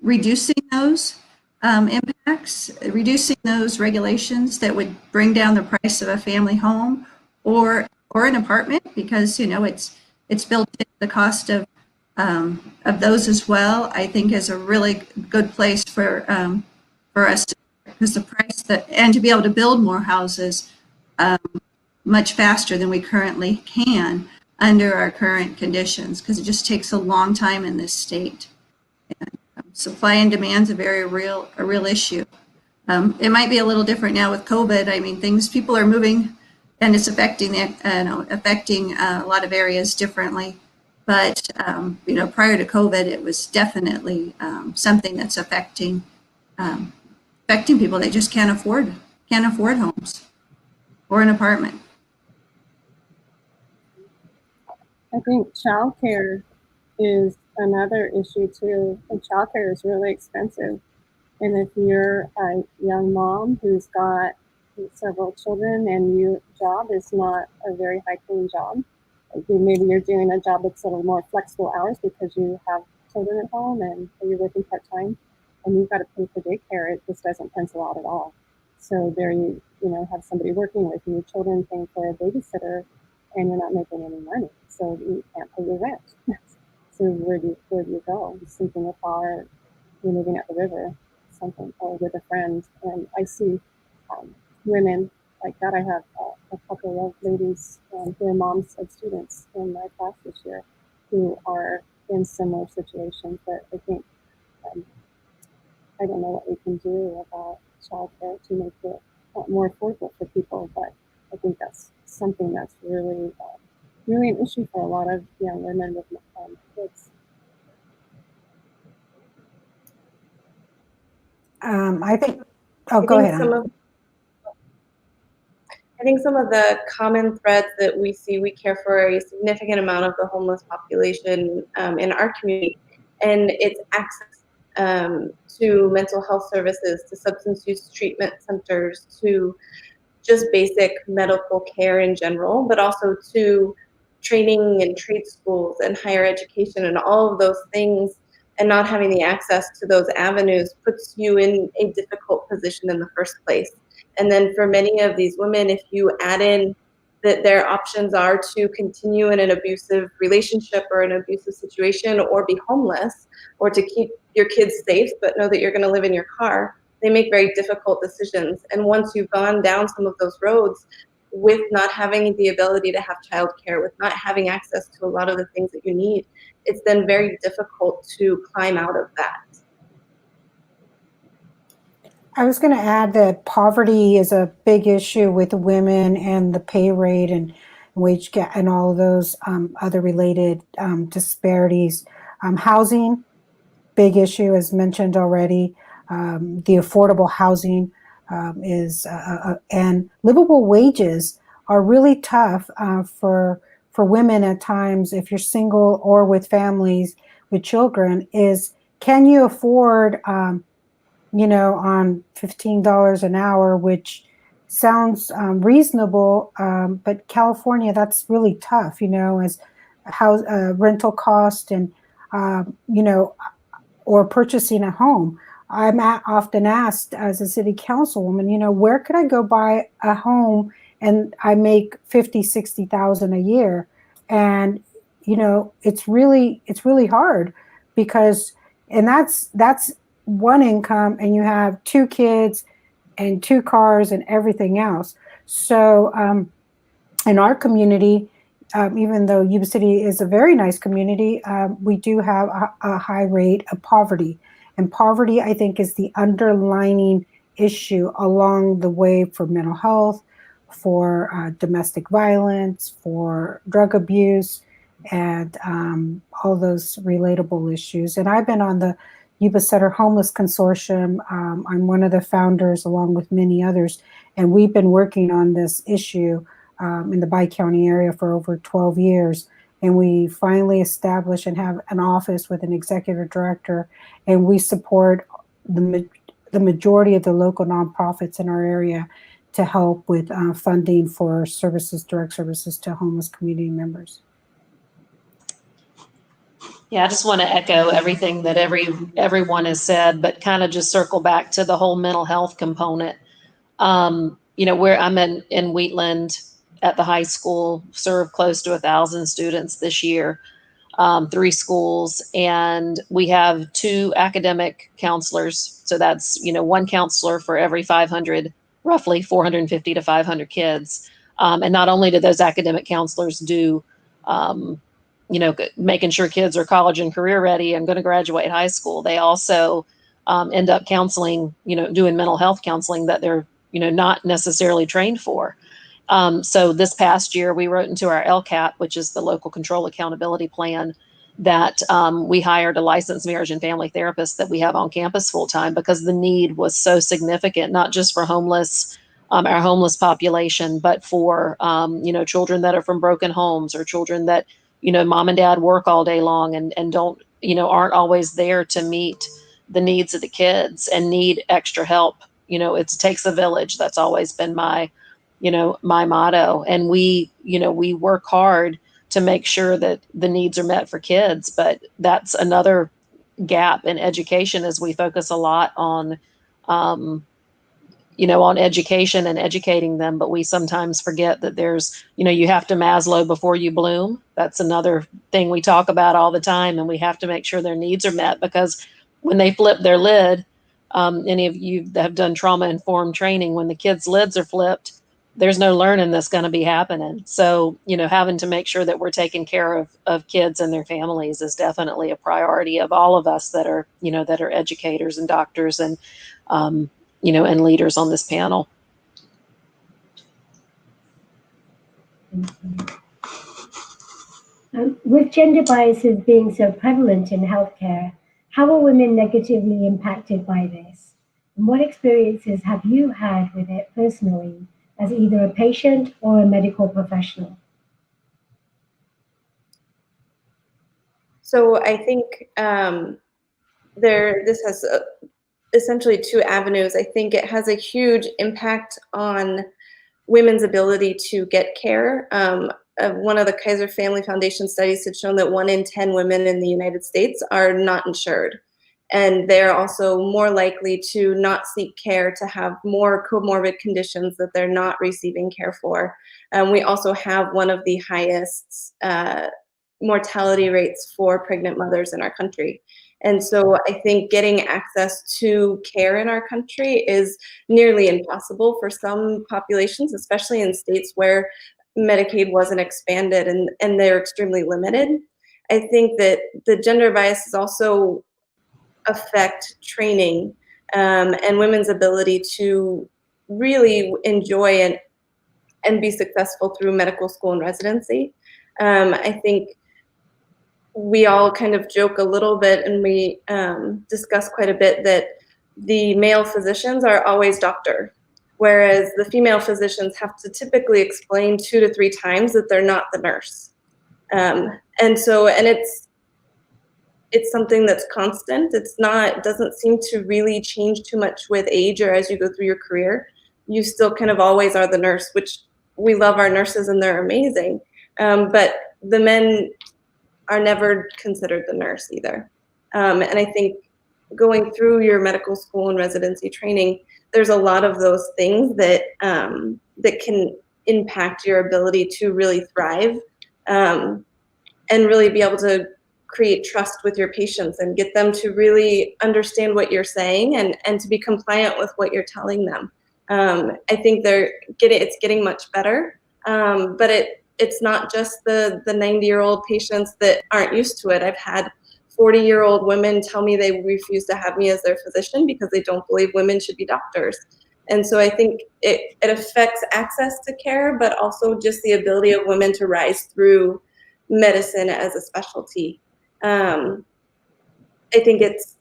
reducing those impacts, reducing those regulations that would bring down the price of a family home or an apartment, because it's built into the cost of those as well, I think is a really good place for us to, because the price and to be able to build more houses much faster than we currently can under our current conditions, because it just takes a long time in this state. And, supply and demand is a very real issue. It might be a little different now with COVID. I mean, people are moving, and it's affecting a lot of areas differently. But prior to COVID, it was definitely something that's affecting people. They just can't afford homes or an apartment. I think childcare is another issue too, and childcare is really expensive. And if you're a young mom who's got several children and your job is not a very high-paying job, maybe you're doing a job that's a little more flexible hours because you have children at home and you're working part-time, and you've got to pay for daycare, it just doesn't pencil out at all. So there you have somebody working with you, your children paying for a babysitter, and you're not making any money, so you can't pay your rent. So where do you go? Sleeping in a car, you're moving at the river, something, or with a friend. And I see women like that. I have a couple of ladies who are moms of students in my class this year who are in similar situations. But I think I don't know what we can do about childcare to make it more affordable for people, but I think that's something that's really, really an issue for a lot of young women with kids. I think, oh, go ahead. I think some of the common threads that we see, we care for a significant amount of the homeless population in our community, and it's access to mental health services, to substance use treatment centers, to just basic medical care in general, but also to training and trade schools and higher education and all of those things. And not having the access to those avenues puts you in a difficult position in the first place. And then for many of these women, if you add in that their options are to continue in an abusive relationship or an abusive situation, or be homeless, or to keep your kids safe but know that you're going to live in your car, they make very difficult decisions. And once you've gone down some of those roads, with not having the ability to have childcare, with not having access to a lot of the things that you need, it's then very difficult to climb out of that. I was going to add that poverty is a big issue with women, and the pay rate and wage gap and all of those other related disparities. Housing, big issue, as mentioned already. The affordable housing and livable wages are really tough for women at times. If you're single or with families with children, is can you afford on $15 an hour, which sounds reasonable, but California, that's really tough, as house rental cost and or purchasing a home. I'm often asked as a city councilwoman, where could I go buy a home and I make 50, 60,000 a year? And, it's really hard because, and that's one income, and you have 2 kids and 2 cars and everything else. So in our community, even though Yuba City is a very nice community, we do have a high rate of poverty. And poverty, I think, is the underlining issue along the way for mental health, for domestic violence, for drug abuse, and all those relatable issues. And I've been on the Yuba Sutter Homeless Consortium. I'm one of the founders, along with many others, and we've been working on this issue in the Bi-County area for over 12 years. And we finally established and have an office with an executive director, and we support the majority of the local nonprofits in our area to help with funding for services, direct services to homeless community members. Yeah, I just want to echo everything that everyone has said, but kind of just circle back to the whole mental health component. Where I'm in Wheatland at the high school, serve close to 1,000 students this year, 3 schools, and we have 2 academic counselors. So that's, 1 counselor for every 500, roughly 450 to 500 kids. And not only do those academic counselors do, making sure kids are college and career ready and going to graduate high school, they also end up counseling, doing mental health counseling that they're, not necessarily trained for. So this past year, we wrote into our LCAP, which is the Local Control Accountability Plan, that we hired a licensed marriage and family therapist that we have on campus full time, because the need was so significant, not just for our homeless population, but for, children that are from broken homes, or children that, mom and dad work all day long and don't, aren't always there to meet the needs of the kids and need extra help. It takes a village. That's always been my motto. And we work hard to make sure that the needs are met for kids, but that's another gap in education, as we focus a lot on, on education and educating them. But we sometimes forget that there's, you have to Maslow before you bloom. That's another thing we talk about all the time. And we have to make sure their needs are met, because when they flip their lid, any of you that have done trauma-informed training, when the kids' lids are flipped, there's no learning that's going to be happening. So, having to make sure that we're taking care of kids and their families is definitely a priority of all of us that are, that are educators and doctors and, and leaders on this panel. With gender biases being so prevalent in healthcare, how are women negatively impacted by this? And what experiences have you had with it personally as either a patient or a medical professional? So I think this has essentially two avenues. I think it has a huge impact on women's ability to get care. One of the Kaiser Family Foundation studies had shown that 1 in 10 women in the United States are not insured. And they're also more likely to not seek care, to have more comorbid conditions that they're not receiving care for. We also have one of the highest mortality rates for pregnant mothers in our country. And so I think getting access to care in our country is nearly impossible for some populations, especially in states where Medicaid wasn't expanded and they're extremely limited. I think that the gender biases also affect training and women's ability to really enjoy and be successful through medical school and residency. I think we all kind of joke a little bit, and we discuss quite a bit that the male physicians are always doctor, whereas the female physicians have to typically explain 2 to 3 times that they're not the nurse. And it's something that's constant. It doesn't seem to really change too much with age or as you go through your career. You still kind of always are the nurse, which we love our nurses and they're amazing. But the men are never considered the nurse either. And I think going through your medical school and residency training, there's a lot of those things that can impact your ability to really thrive and really be able to create trust with your patients and get them to really understand what you're saying and to be compliant with what you're telling them. I think it's getting much better, but it's not just the 90-year-old patients that aren't used to it. I've had 40-year-old women tell me they refuse to have me as their physician because they don't believe women should be doctors. And so I think it affects access to care, but also just the ability of women to rise through medicine as a specialty. I think it's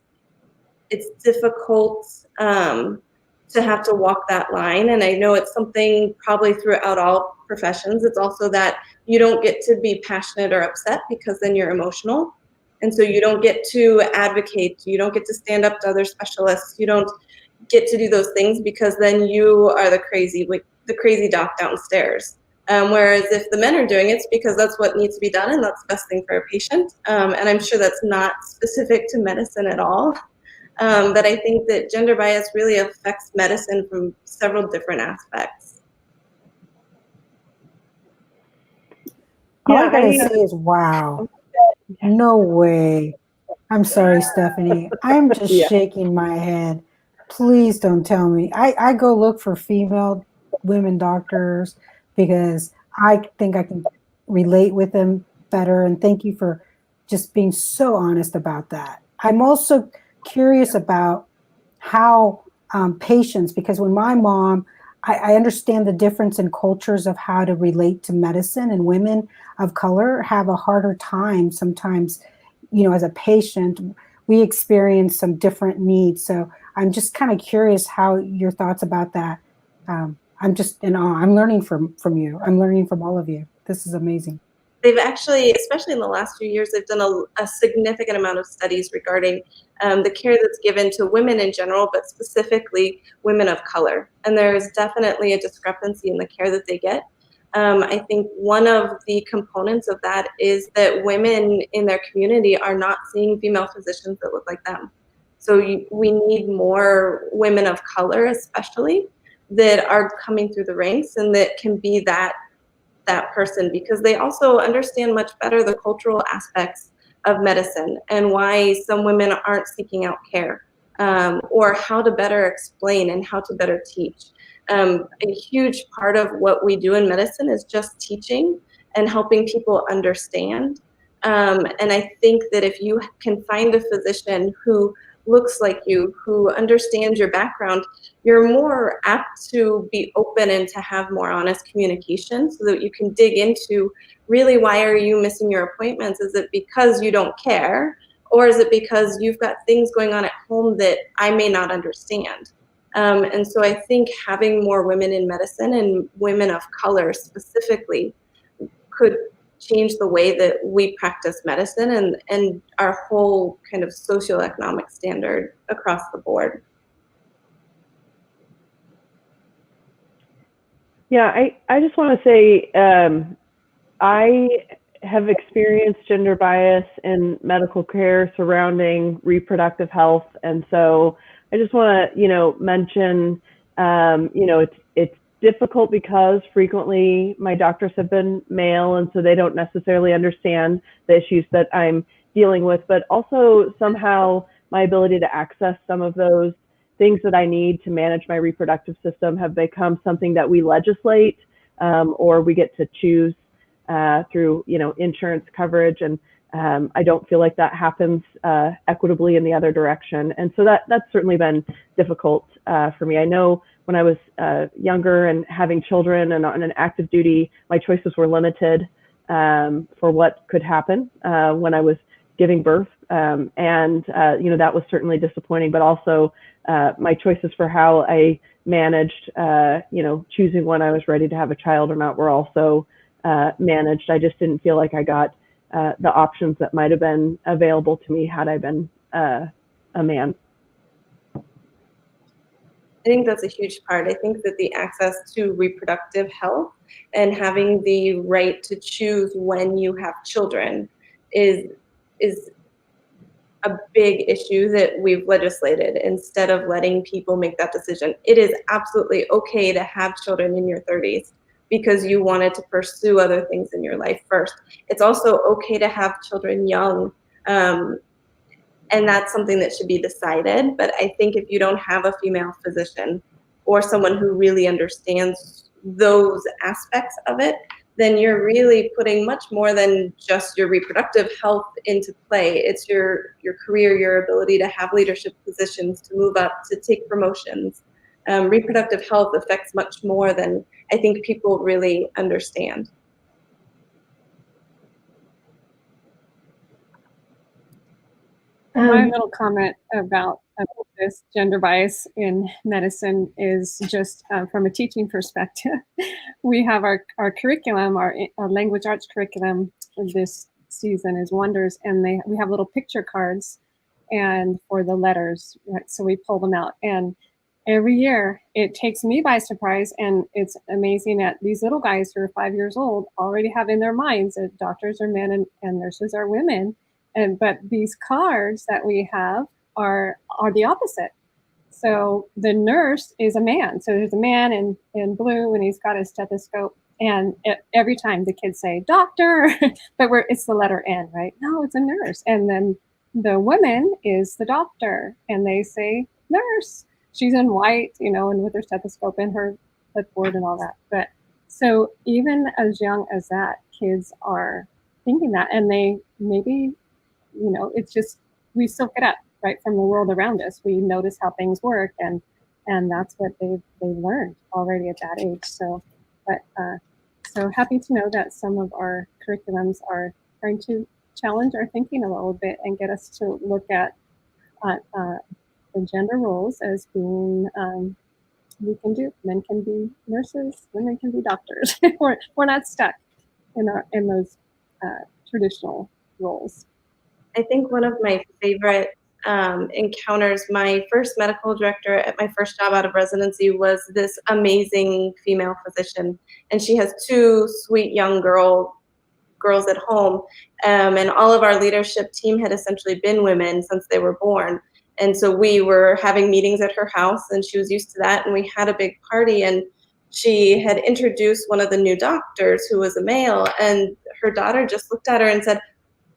difficult to have to walk that line, and I know it's something probably throughout all professions. It's also that you don't get to be passionate or upset because then you're emotional, and so you don't get to advocate, you don't get to stand up to other specialists, you don't get to do those things because then you are the crazy doc downstairs. Whereas if the men are doing it, it's because that's what needs to be done and that's the best thing for a patient. And I'm sure that's not specific to medicine at all. But I think that gender bias really affects medicine from several different aspects. All I gotta say is, wow. No way. I'm sorry, Stephanie. I'm just shaking my head. Please don't tell me. I go look for female women doctors because I think I can relate with them better. And thank you for just being so honest about that. I'm also curious about how patients, because when my mom, I understand the difference in cultures of how to relate to medicine, and women of color have a harder time sometimes, as a patient, we experience some different needs. So I'm just kind of curious how your thoughts about that. I'm just in awe. I'm learning from you. I'm learning from all of you. This is amazing. They've actually, especially in the last few years, they've done a significant amount of studies regarding the care that's given to women in general, but specifically women of color. And there's definitely a discrepancy in the care that they get. I think one of the components of that is that women in their community are not seeing female physicians that look like them. So we need more women of color, especially, that are coming through the ranks and that can be that person, because they also understand much better the cultural aspects of medicine and why some women aren't seeking out care. or how to better explain and how to better teach. A huge part of what we do in medicine is just teaching and helping people understand. And I think that if you can find a physician who looks like you, who understands your background, you're more apt to be open and to have more honest communication so that you can dig into really, why are you missing your appointments? Is it because you don't care? Or is it because you've got things going on at home that I may not understand? And so I think having more women in medicine, and women of color specifically, could change the way that we practice medicine and our whole kind of socioeconomic standard across the board. Yeah, I just want to say I have experienced gender bias in medical care surrounding reproductive health, and so I just want to, mention, it's difficult because frequently my doctors have been male, and so they don't necessarily understand the issues that I'm dealing with, but also somehow my ability to access some of those things that I need to manage my reproductive system have become something that we legislate, or we get to choose through insurance coverage, and I don't feel like that happens equitably in the other direction, and so that's certainly been difficult for me. I know when I was younger and having children and on an active duty, my choices were limited for what could happen when I was giving birth, and that was certainly disappointing, but also my choices for how I managed choosing when I was ready to have a child or not were also managed. I just didn't feel like I got the options that might have been available to me had I been a man. I think that's a huge part. I think that the access to reproductive health and having the right to choose when you have children is a big issue that we've legislated instead of letting people make that decision. It is absolutely okay to have children in your 30s because you wanted to pursue other things in your life first. It's also okay to have children young, and that's something that should be decided. But I think if you don't have a female physician or someone who really understands those aspects of it, then you're really putting much more than just your reproductive health into play. It's your career, your ability to have leadership positions, to move up, to take promotions. Reproductive health affects much more than I think people really understand. My little comment about this gender bias in medicine is just from a teaching perspective. We have our curriculum, our language arts curriculum this season is Wonders, and we have little picture cards and for the letters, right? So we pull them out, and every year it takes me by surprise, and it's amazing that these little guys who are 5 years old already have in their minds that doctors are men and nurses are women. But these cards that we have are the opposite. So the nurse is a man. So there's a man in blue, and he's got his stethoscope. And every time the kids say doctor, but it's the letter N, right? No, it's a nurse. And then the woman is the doctor, and they say nurse. She's in white, and with her stethoscope and her clipboard and all that. But so even as young as that, kids are thinking that, and they maybe, it's just, we soak it up right from the world around us. We notice how things work, and that's what they've learned already at that age. So, but so happy to know that some of our curriculums are trying to challenge our thinking a little bit and get us to look at the gender roles as being we can do. Men can be nurses, women can be doctors. we're not stuck in those traditional roles. I think one of my favorite encounters, my first medical director at my first job out of residency was this amazing female physician, and she has two sweet young girls at home, and all of our leadership team had essentially been women since they were born. And so we were having meetings at her house, and she was used to that, and we had a big party, and she had introduced one of the new doctors who was a male, and her daughter just looked at her and said,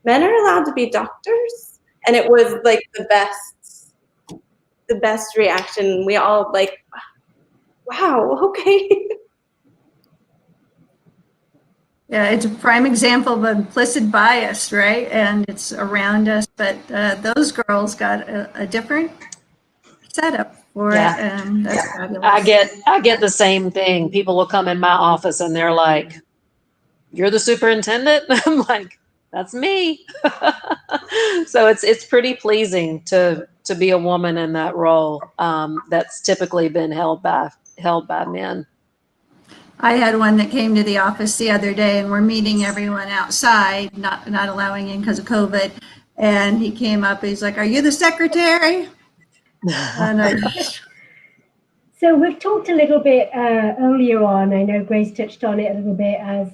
"Men are allowed to be doctors?" And it was like the best the best reaction. We all like, wow, okay. Yeah, it's a prime example of implicit bias, right? And it's around us, but those girls got a different setup for it. Yeah. That's fabulous. I get the same thing. People will come in my office and they're like, "You're the superintendent?" I'm like, "That's me." So it's pretty pleasing to be a woman in that role, that's typically been held by men. I had one that came to the office the other day, and we're meeting everyone outside, not allowing in because of COVID. And he came up, he's like, "Are you the secretary?" And I, So we've talked a little bit earlier on. I know Grace touched on it a little bit as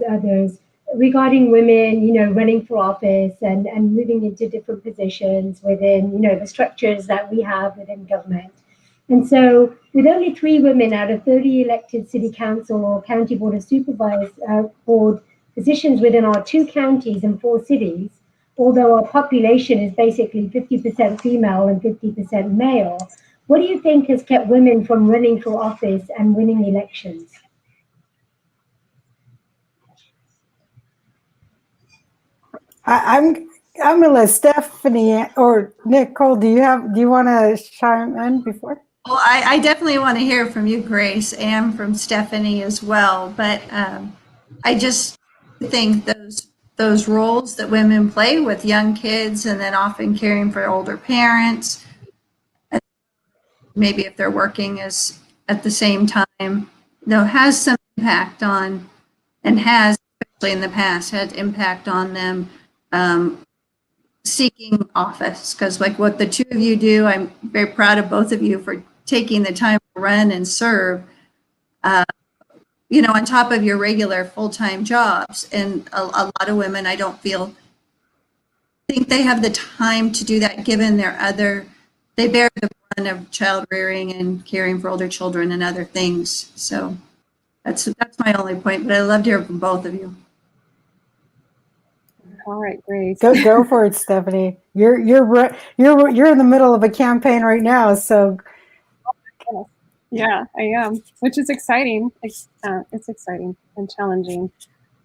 others regarding women, running for office and moving into different positions within, the structures that we have within government. And so, with only 3 women out of 30 elected city council or county board of supervisors board positions within our 2 counties and 4 cities, although our population is basically 50% female and 50% male, what do you think has kept women from running for office and winning elections? I'm gonna let Stephanie or Nicole. Do you want to chime in before? well, I definitely want to hear from you, Grace, and from Stephanie as well. But I just think those roles that women play with young kids, and then often caring for older parents, maybe if they're working as at the same time, has some impact on, and has, especially in the past, had impact on them seeking office. Because like what the 2 of you do, I'm very proud of both of you for taking the time to run and serve, on top of your regular full-time jobs. And a lot of women, I don't think they have the time to do that, given they bear the brunt of child rearing and caring for older children and other things. So that's my only point, but I love to hear from both of you. All right, Grace. Go for it, Stephanie. You're in the middle of a campaign right now, so Yeah, I am, which is exciting. It's exciting and challenging.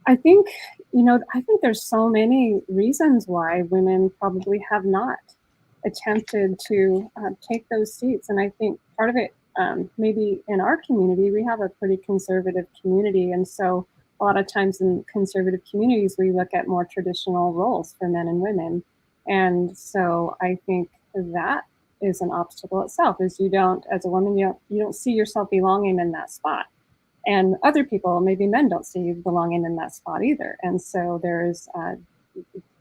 I think, I think there's so many reasons why women probably have not attempted to take those seats. And I think part of it, maybe in our community, we have a pretty conservative community. And so a lot of times in conservative communities, we look at more traditional roles for men and women. And so I think that is an obstacle itself, is you don't, as a woman, you don't see yourself belonging in that spot. And other people, maybe men, don't see you belonging in that spot either. And so there's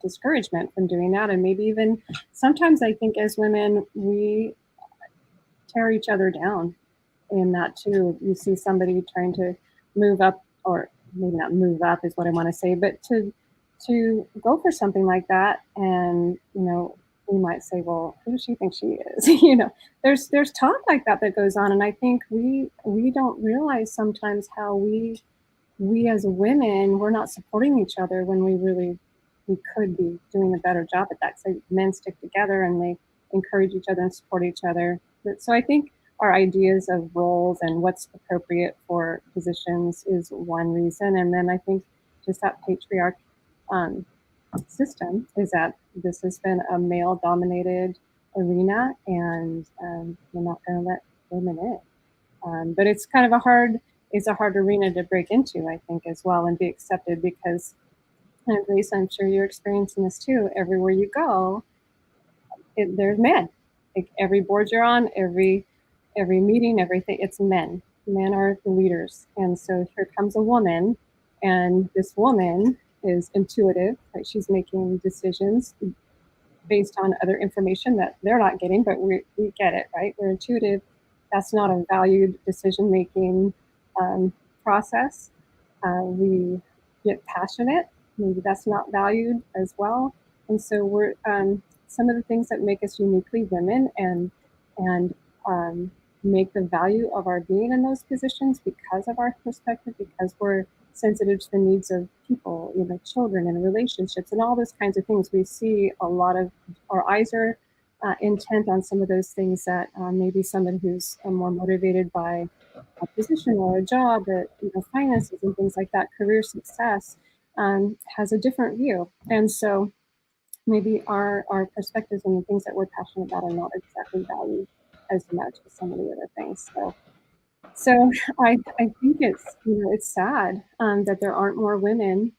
discouragement from doing that. And maybe even sometimes I think as women, we tear each other down in that too. You see somebody trying to move up, or maybe not move up is what I want to say, but to go for something like that. And, we might say, well, who does she think she is? There's talk like that goes on. And I think we don't realize sometimes how we as women, we're not supporting each other when we could be doing a better job at that. So men stick together and they encourage each other and support each other. So I think our ideas of roles and what's appropriate for positions is one reason. And then I think just that patriarch system is that this has been a male-dominated arena, and we're not going to let women in. But it's kind of a hard arena to break into, I think, as well, and be accepted, because, Grace, I'm sure you're experiencing this too. Everywhere you go, there's men. Like every board you're on, every meeting, everything, it's men. Men are the leaders, and so here comes a woman, and this woman is intuitive, right? She's making decisions based on other information that they're not getting, but we get it, right? We're intuitive. That's not a valued decision-making process. We get passionate. Maybe that's not valued as well. And so we're some of the things that make us uniquely women and make the value of our being in those positions because of our perspective, because we're sensitive to the needs of people, children and relationships and all those kinds of things. We see a lot of, our eyes are intent on some of those things that maybe somebody who's more motivated by a position or a job, that finances and things like that, career success, has a different view. And so maybe our perspectives and the things that we're passionate about are not exactly valued as much as some of the other things. So I think it's sad that there aren't more women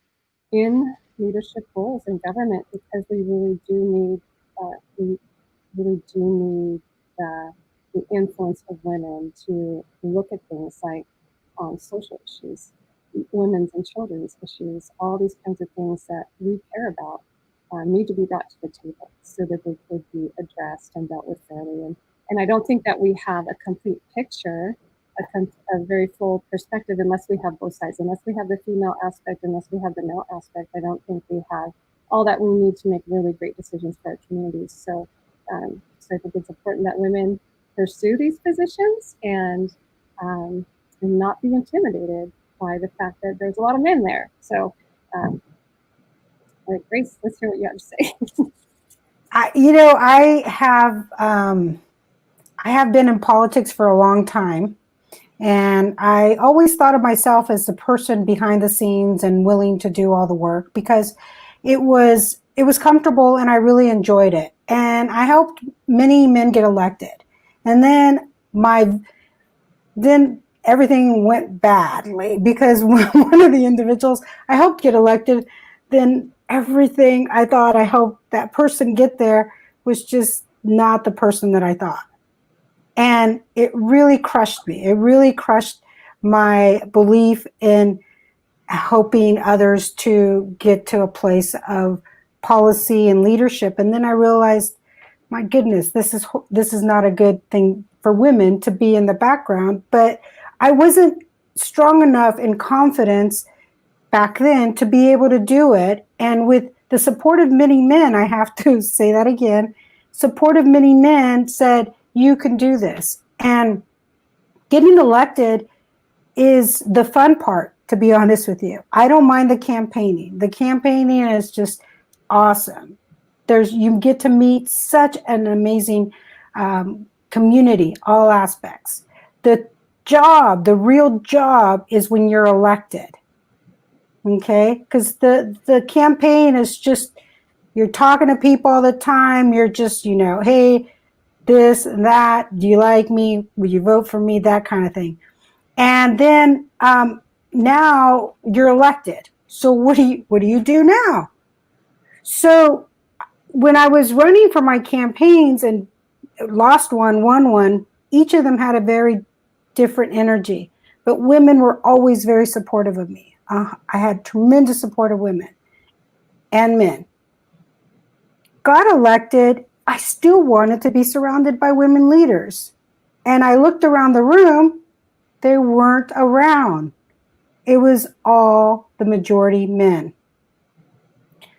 in leadership roles in government, because we really do need the influence of women to look at things like social issues, women's and children's issues, all these kinds of things that we care about need to be brought to the table so that they could be addressed and dealt with fairly. And I don't think that we have a complete picture, a very full perspective, unless we have both sides, unless we have the female aspect, unless we have the male aspect. I don't think we have all that we need to make really great decisions for our communities. So I think it's important that women pursue these positions and not be intimidated by the fact that there's a lot of men there. So, Grace, let's hear what you have to say. I have been in politics for a long time, and I always thought of myself as the person behind the scenes and willing to do all the work, because it was comfortable and I really enjoyed it. And I helped many men get elected. And then everything went badly, because one of the individuals I helped get elected, then everything I thought I helped that person get there was just not the person that I thought. And it really crushed me. It really crushed my belief in helping others to get to a place of policy and leadership. And then I realized, my goodness, this is not a good thing for women to be in the background. But I wasn't strong enough in confidence back then to be able to do it. And with the support of many men, I have to say that again, support of many men said, you can do this. And getting elected is the fun part, to be honest with you. I don't mind the campaigning. The campaigning is just awesome. You get to meet such an amazing community, all aspects. The real job is when you're elected. Okay? Because the campaign is just, you're talking to people all the time. You're just, hey, this and that. Do you like me? Will you vote for me? That kind of thing. And then now you're elected. So what do you do now? So when I was running for my campaigns and lost one, won one, each of them had a very different energy. But women were always very supportive of me. I had tremendous support of women and men. Got elected, I still wanted to be surrounded by women leaders. And I looked around the room, they weren't around. It was all the majority men.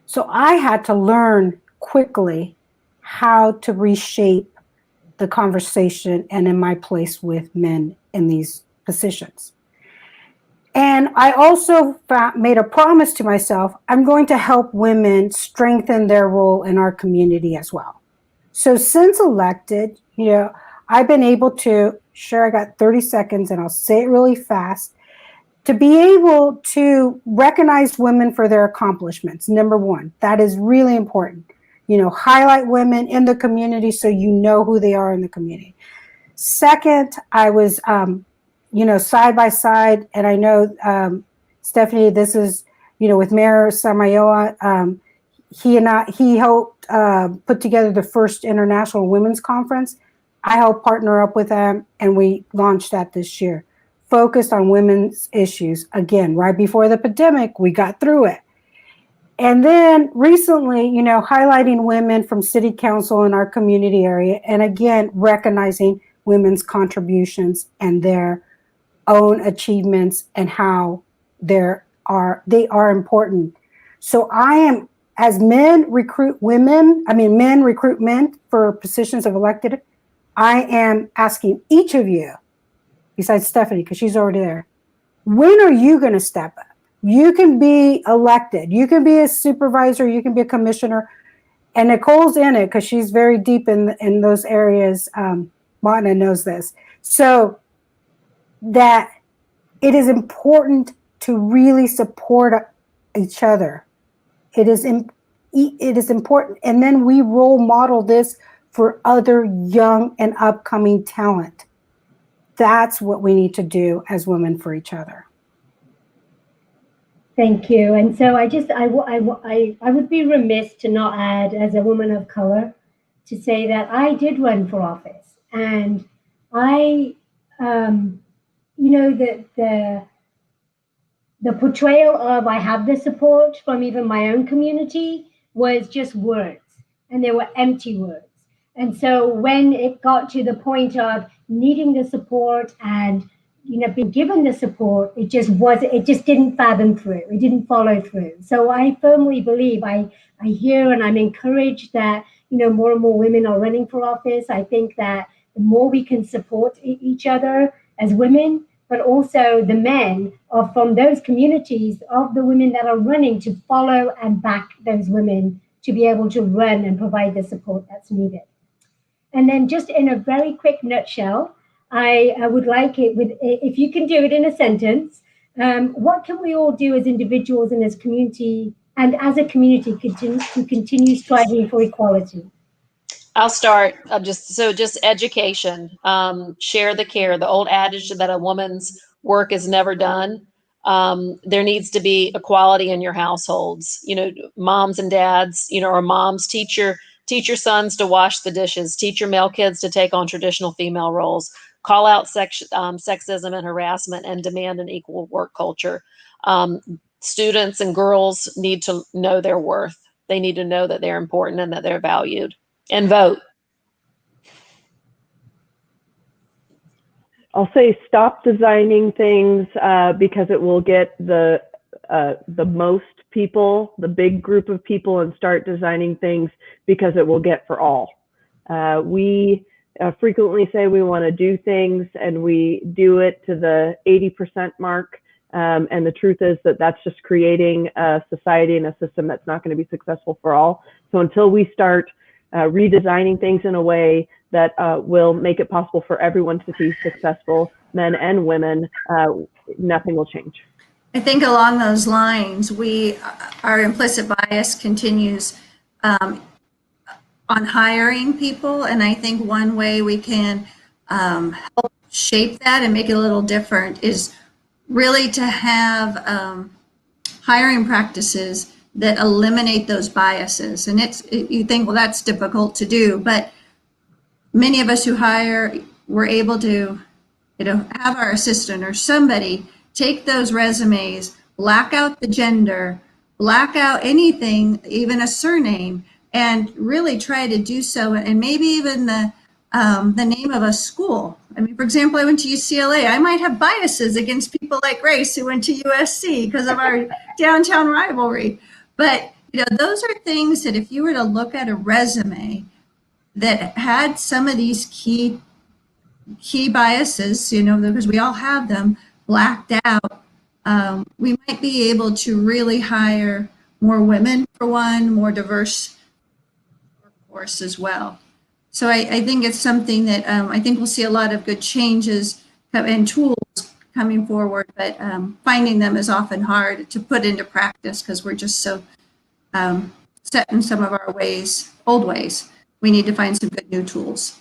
So I had to learn quickly how to reshape the conversation and in my place with men in these positions. And I also made a promise to myself, I'm going to help women strengthen their role in our community as well. So since elected, I've been able to, I got 30 seconds and I'll say it really fast, to be able to recognize women for their accomplishments. Number one, that is really important. Highlight women in the community so you know who they are in the community. Second, I was, side by side, and I know, Stephanie, this is, with Mayor Samayoa, he helped put together the first International Women's Conference. I helped partner up with them, and we launched that this year, focused on women's issues. Again, right before the pandemic, we got through it. And then recently, highlighting women from city council in our community area, and again, recognizing women's contributions and their own achievements and how they are important. So I am, as men recruit men for positions of elected, I am asking each of you, besides Stephanie, because she's already there, when are you going to step up? You can be elected. You can be a supervisor. You can be a commissioner. and Nicole's in it because she's very deep in those areas. Martina knows this. So that it is important to really support each other. It is important. And then we role model this for other young and upcoming talent. That's what we need to do as women for each other. Thank you. And so I would be remiss to not add, as a woman of color, to say that I did run for office, and I, the portrayal of I have the support from even my own community was just words, and they were empty words. And so when it got to the point of needing the support and being given the support, it just didn't fathom through. It didn't follow through. So I firmly believe I hear and I'm encouraged that more and more women are running for office. I think that the more we can support each other as women, but also the men are from those communities of the women that are running to follow and back those women to be able to run and provide the support that's needed. And then just in a very quick nutshell, I would like it if you can do it in a sentence, what can we all do as individuals and as community and as a community to continue striving for equality? I'll start. Just education, share the care. The old adage that a woman's work is never done. There needs to be equality in your households. Moms and dads. Or moms teach your sons to wash the dishes. Teach your male kids to take on traditional female roles. Call out sexism and harassment, and demand an equal work culture. Students and girls need to know their worth. They need to know that they're important and that they're valued. And vote. I'll say stop designing things because it will get the most people, the big group of people, and start designing things because it will get for all. We frequently say we want to do things and we do it to the 80% mark. And the truth is that that's just creating a society and a system that's not going to be successful for all. So until we start redesigning things in a way that will make it possible for everyone to be successful, men and women, nothing will change. I think along those lines, our implicit bias continues on hiring people, and I think one way we can help shape that and make it a little different is really to have hiring practices that eliminate those biases. And you think, well, that's difficult to do, but many of us who hire, we're able to, have our assistant or somebody take those resumes, black out the gender, black out anything, even a surname, and really try to do so, and maybe even the name of a school. I mean, for example, I went to UCLA. I might have biases against people like Grace who went to USC because of our downtown rivalry. But those are things that if you were to look at a resume that had some of these key biases, because we all have them, blacked out, we might be able to really hire more women, for one, more diverse workforce as well. So I think it's something that I think we'll see a lot of good changes and tools coming forward, but finding them is often hard to put into practice because we're just so set in some of our old ways. We need to find some good new tools.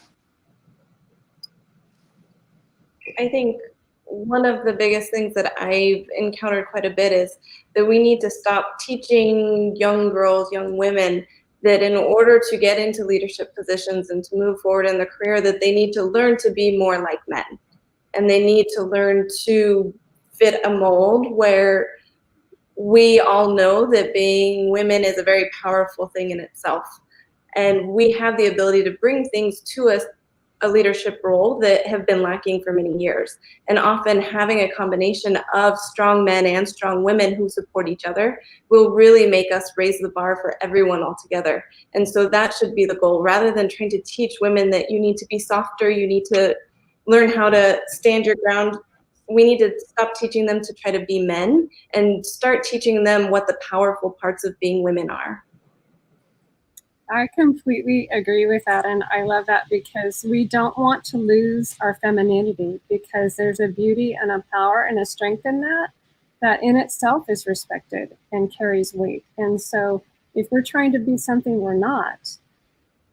I think one of the biggest things that I've encountered quite a bit is that we need to stop teaching young girls, young women, that in order to get into leadership positions and to move forward in their career, that they need to learn to be more like men. And they need to learn to fit a mold where we all know that being women is a very powerful thing in itself. And we have the ability to bring things to us, a leadership role that have been lacking for many years. And often having a combination of strong men and strong women who support each other will really make us raise the bar for everyone altogether. And so that should be the goal, rather than trying to teach women that you need to be softer, you need to learn how to stand your ground. We need to stop teaching them to try to be men and start teaching them what the powerful parts of being women are. I completely agree with that. And I love that because we don't want to lose our femininity, because there's a beauty and a power and a strength in that, that in itself is respected and carries weight. And so if we're trying to be something we're not,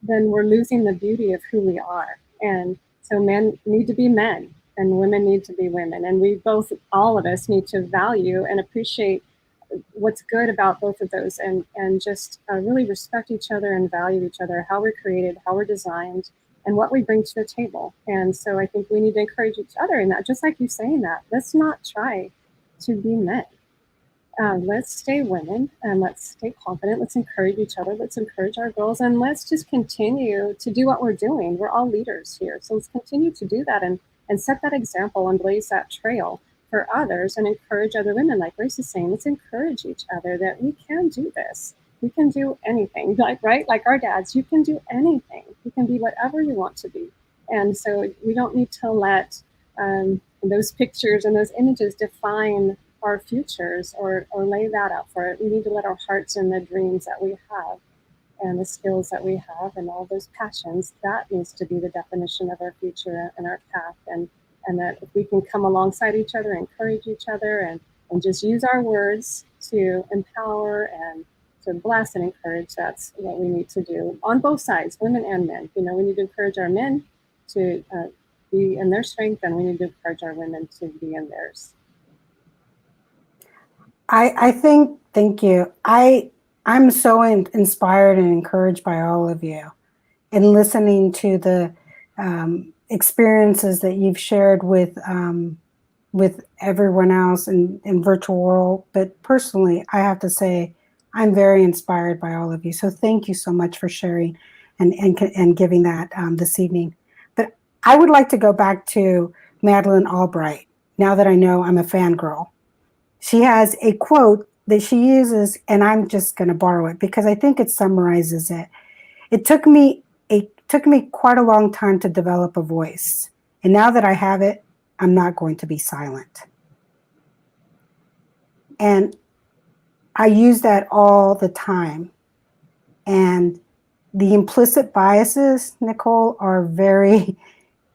then we're losing the beauty of who we are. And so men need to be men and women need to be women. And we both, all of us, need to value and appreciate what's good about both of those, and just really respect each other and value each other, how we're created, how we're designed, and what we bring to the table. And so I think we need to encourage each other in that, just like you saying that. Let's not try to be men. Let's stay women and let's stay confident. Let's encourage each other. Let's encourage our girls, and let's just continue to do what we're doing. We're all leaders here. So let's continue to do that and set that example and blaze that trail for others and encourage other women. Like Grace is saying, let's encourage each other that we can do this. We can do anything, right? Like our dads, you can do anything. You can be whatever you want to be. And so we don't need to let those pictures and those images define our futures or lay that out for it. We need to let our hearts and the dreams that we have and the skills that we have and all those passions, that needs to be the definition of our future and our path. And that if we can come alongside each other, encourage each other, and just use our words to empower and to bless and encourage, that's what we need to do on both sides, women and men. You know, we need to encourage our men to be in their strength, and we need to encourage our women to be in theirs. I think, thank you. I'm so inspired and encouraged by all of you, and listening to the experiences that you've shared with everyone else in virtual world. But personally, I have to say, I'm very inspired by all of you. So thank you so much for sharing and giving that this evening. But I would like to go back to Madeleine Albright, now that I know I'm a fangirl. She has a quote that she uses, and I'm just going to borrow it because I think it summarizes it. It took me quite a long time to develop a voice. And now that I have it, I'm not going to be silent. And I use that all the time. And the implicit biases, Nicole, are very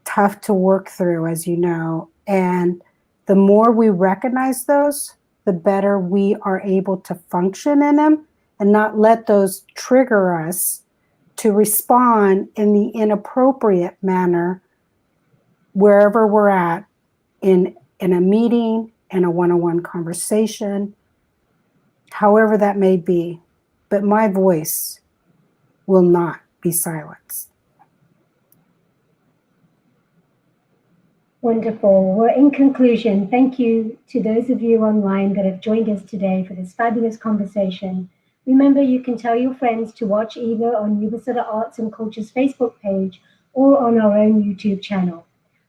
tough to work through, as you know. And the more we recognize those, the better we are able to function in them and not let those trigger us to respond in the inappropriate manner wherever we're at, in a meeting, in a one-on-one conversation, however that may be. But my voice will not be silenced. Wonderful. Well, in conclusion, thank you to those of you online that have joined us today for this fabulous conversation. Remember, you can tell your friends to watch either on YubaSutterArts&Culture's Facebook page or on our own YouTube channel.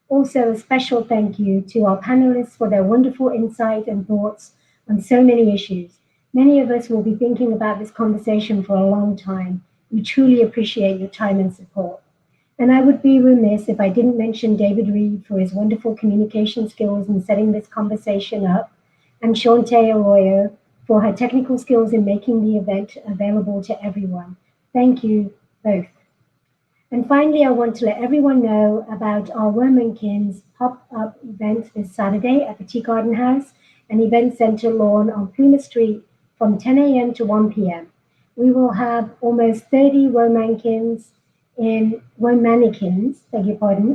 Also, a special thank you to our panelists for their wonderful insight and thoughts on so many issues. Many of us will be thinking about this conversation for a long time. We truly appreciate your time and support. And I would be remiss if I didn't mention David Reed for his wonderful communication skills in setting this conversation up, and Shantae Arroyo for her technical skills in making the event available to everyone. Thank you both. And finally, I want to let everyone know about our Womankins pop-up event this Saturday at the Tea Garden House and Event Center lawn on Plymouth Street from 10 a.m. to 1 p.m. We will have almost 30 Womankins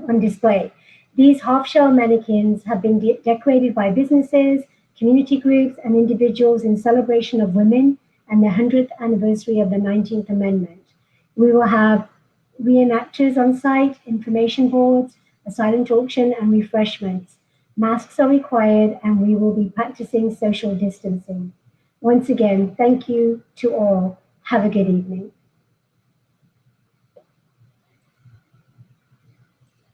on display. These half-shell mannequins have been decorated by businesses, community groups, and individuals in celebration of women and the 100th anniversary of the 19th Amendment. We will have reenactors on site, information boards, a silent auction, and refreshments. Masks are required, and we will be practicing social distancing. Once again, thank you to all. Have a good evening.